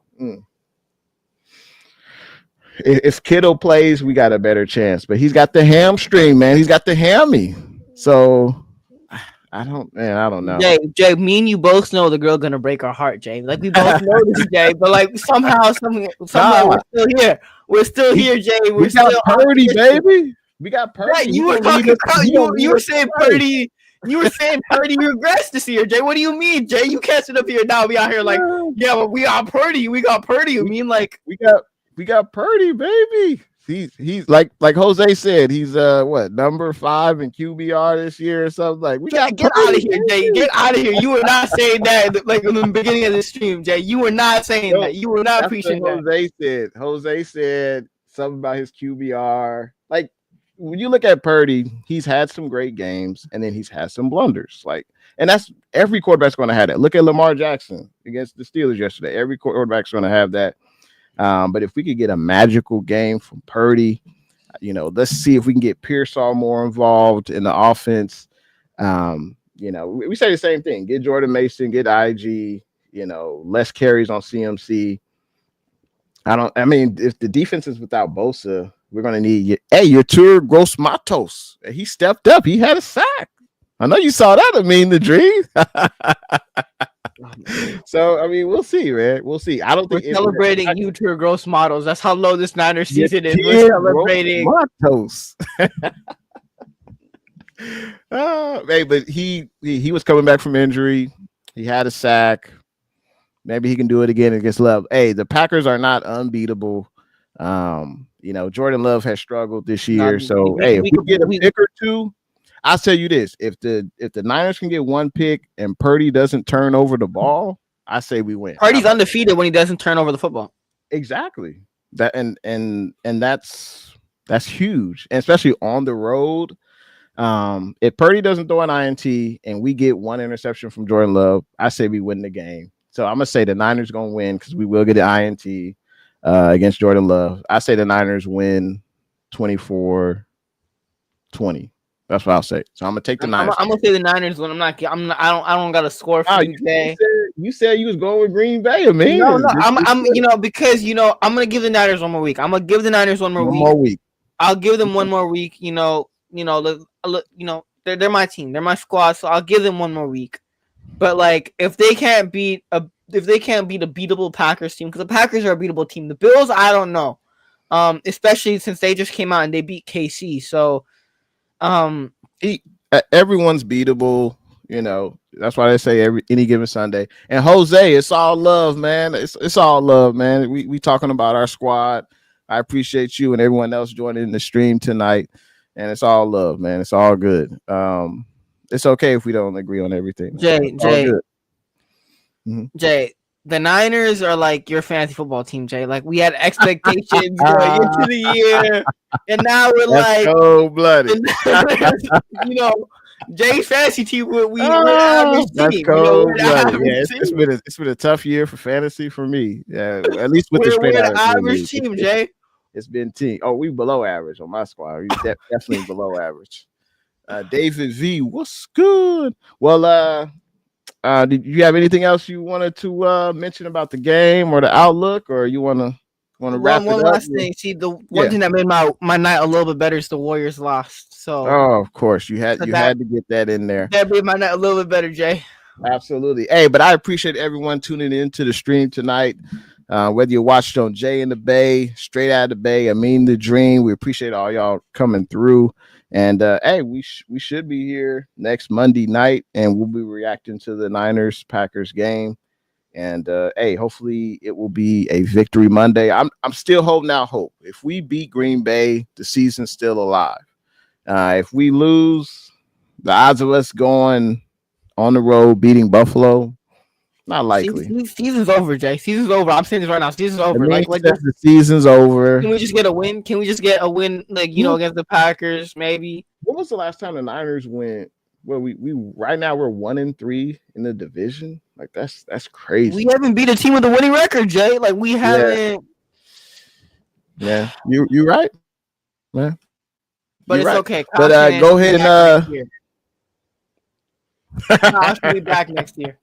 If Kittle plays, we got a better chance. But he's got the hamstring, man. He's got the hammy. So I don't know. Jay, me and you both know the girl gonna break our heart, Jay. Like we both know this, Jay. But like somehow we're still here. We're still here, Jay. We got Purdy, baby. We got Purdy. Right, you were talking. You were saying Purdy. You were saying Purdy regressed this year, Jay. What do you mean, Jay? You can't sit up here now. We out here like, yeah, but we got Purdy. We got Purdy. You mean like we got Purdy, baby. He's like Jose said, he's number 5 in QBR this year or something. Like we got get out of here, Jay. Get out of here. You were not saying that like in the beginning of the stream, Jay. You were not saying that. You were not preaching that. Jose said something about his QBR. Like when you look at Purdy, he's had some great games and then he's had some blunders. And that's every quarterback's going to have that. Look at Lamar Jackson against the Steelers yesterday. Every quarterback's going to have that. But if we could get a magical game from Purdy, let's see if we can get Pearsall more involved in the offense. we say the same thing. Get Jordan Mason, get IG, less carries on CMC. I mean, if the defense is without Bosa, we're going to need your Tour Gross Matos. He stepped up. He had a sack. I know you saw that. I mean, the dream. So, I mean, we'll see, man. We'll see. I don't think we're celebrating Tour Gross Models. That's how low this Niners season is. We're celebrating Matos. Hey, but he was coming back from injury. He had a sack. Maybe he can do it again against Love. Hey, the Packers are not unbeatable. Jordan Love has struggled this year. So if we get a pick or two, I'll tell you this: if the Niners can get one pick and Purdy doesn't turn over the ball, I say we win. Purdy's undefeated when he doesn't turn over the football. Exactly. That and that's huge, and especially on the road. If Purdy doesn't throw an INT and we get one interception from Jordan Love, I say we win the game. So I'm gonna say the Niners gonna win because we will get an INT against Jordan Love. I say the Niners win 24-20. That's what I'll say. So I'm gonna take the Niners. I'm gonna say the Niners when I don't got a score for you today. You said you was going with Green Bay, man. No, because I'm gonna give the Niners one more week. I'm gonna give the Niners one more week. I'll give them one more week. They're my team. They're my squad. So I'll give them one more week. But like, if they can't beat a beatable Packers team, because the Packers are a beatable team. The Bills, I don't know. Especially since they just came out and they beat KC. So, everyone's beatable. That's why they say any given Sunday. And Jose, it's all love, man. It's all love, man. We talking about our squad. I appreciate you and everyone else joining in the stream tonight. And it's all love, man. It's all good. It's okay if we don't agree on everything. Jay, the Niners are like your fantasy football team, Jay. Like, we had expectations going into the year, and now we're like cold-blooded. Jay's fantasy team. We're average team. It's been a tough year for fantasy for me. Yeah, at least with we're an average team, Jay. It's been team. Oh, we below average on my squad. We definitely below average. David V, what's good? Well, did you have anything else you wanted to mention about the game or the outlook, or you want to wrap it up? One last thing. See, the one thing that made my night a little bit better is the Warriors lost. So, of course, you had to get that in there. That made my night a little bit better, Jay. Absolutely. Hey, but I appreciate everyone tuning into the stream tonight. Whether you watched on Jay in the Bay, straight out of the Bay, I mean the dream. We appreciate all y'all coming through. And hey, we should be here next Monday night, and we'll be reacting to the Niners-Packers game. And hey, hopefully it will be a victory Monday. I'm still holding out hope. If we beat Green Bay, the season's still alive. If we lose, the odds of us going on the road beating Buffalo, not likely. Season's over, Jay. Season's over. I'm saying this right now. Season's over. Like the season's over. Can we just get a win? Against the Packers, maybe? When was the last time the Niners went? Well, we right now we're 1-3 in the division. Like that's crazy. We haven't beat a team with a winning record, Jay. Like we haven't. Yeah, you right, man. But it's okay. But go ahead and I'll be back next year.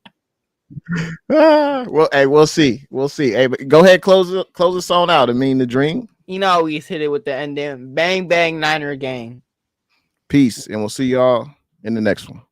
Well, hey, we'll see. Hey, but go ahead, close us on out. I mean the dream. We hit it with the end. Bang bang Niner gang. Peace, and we'll see y'all in the next one.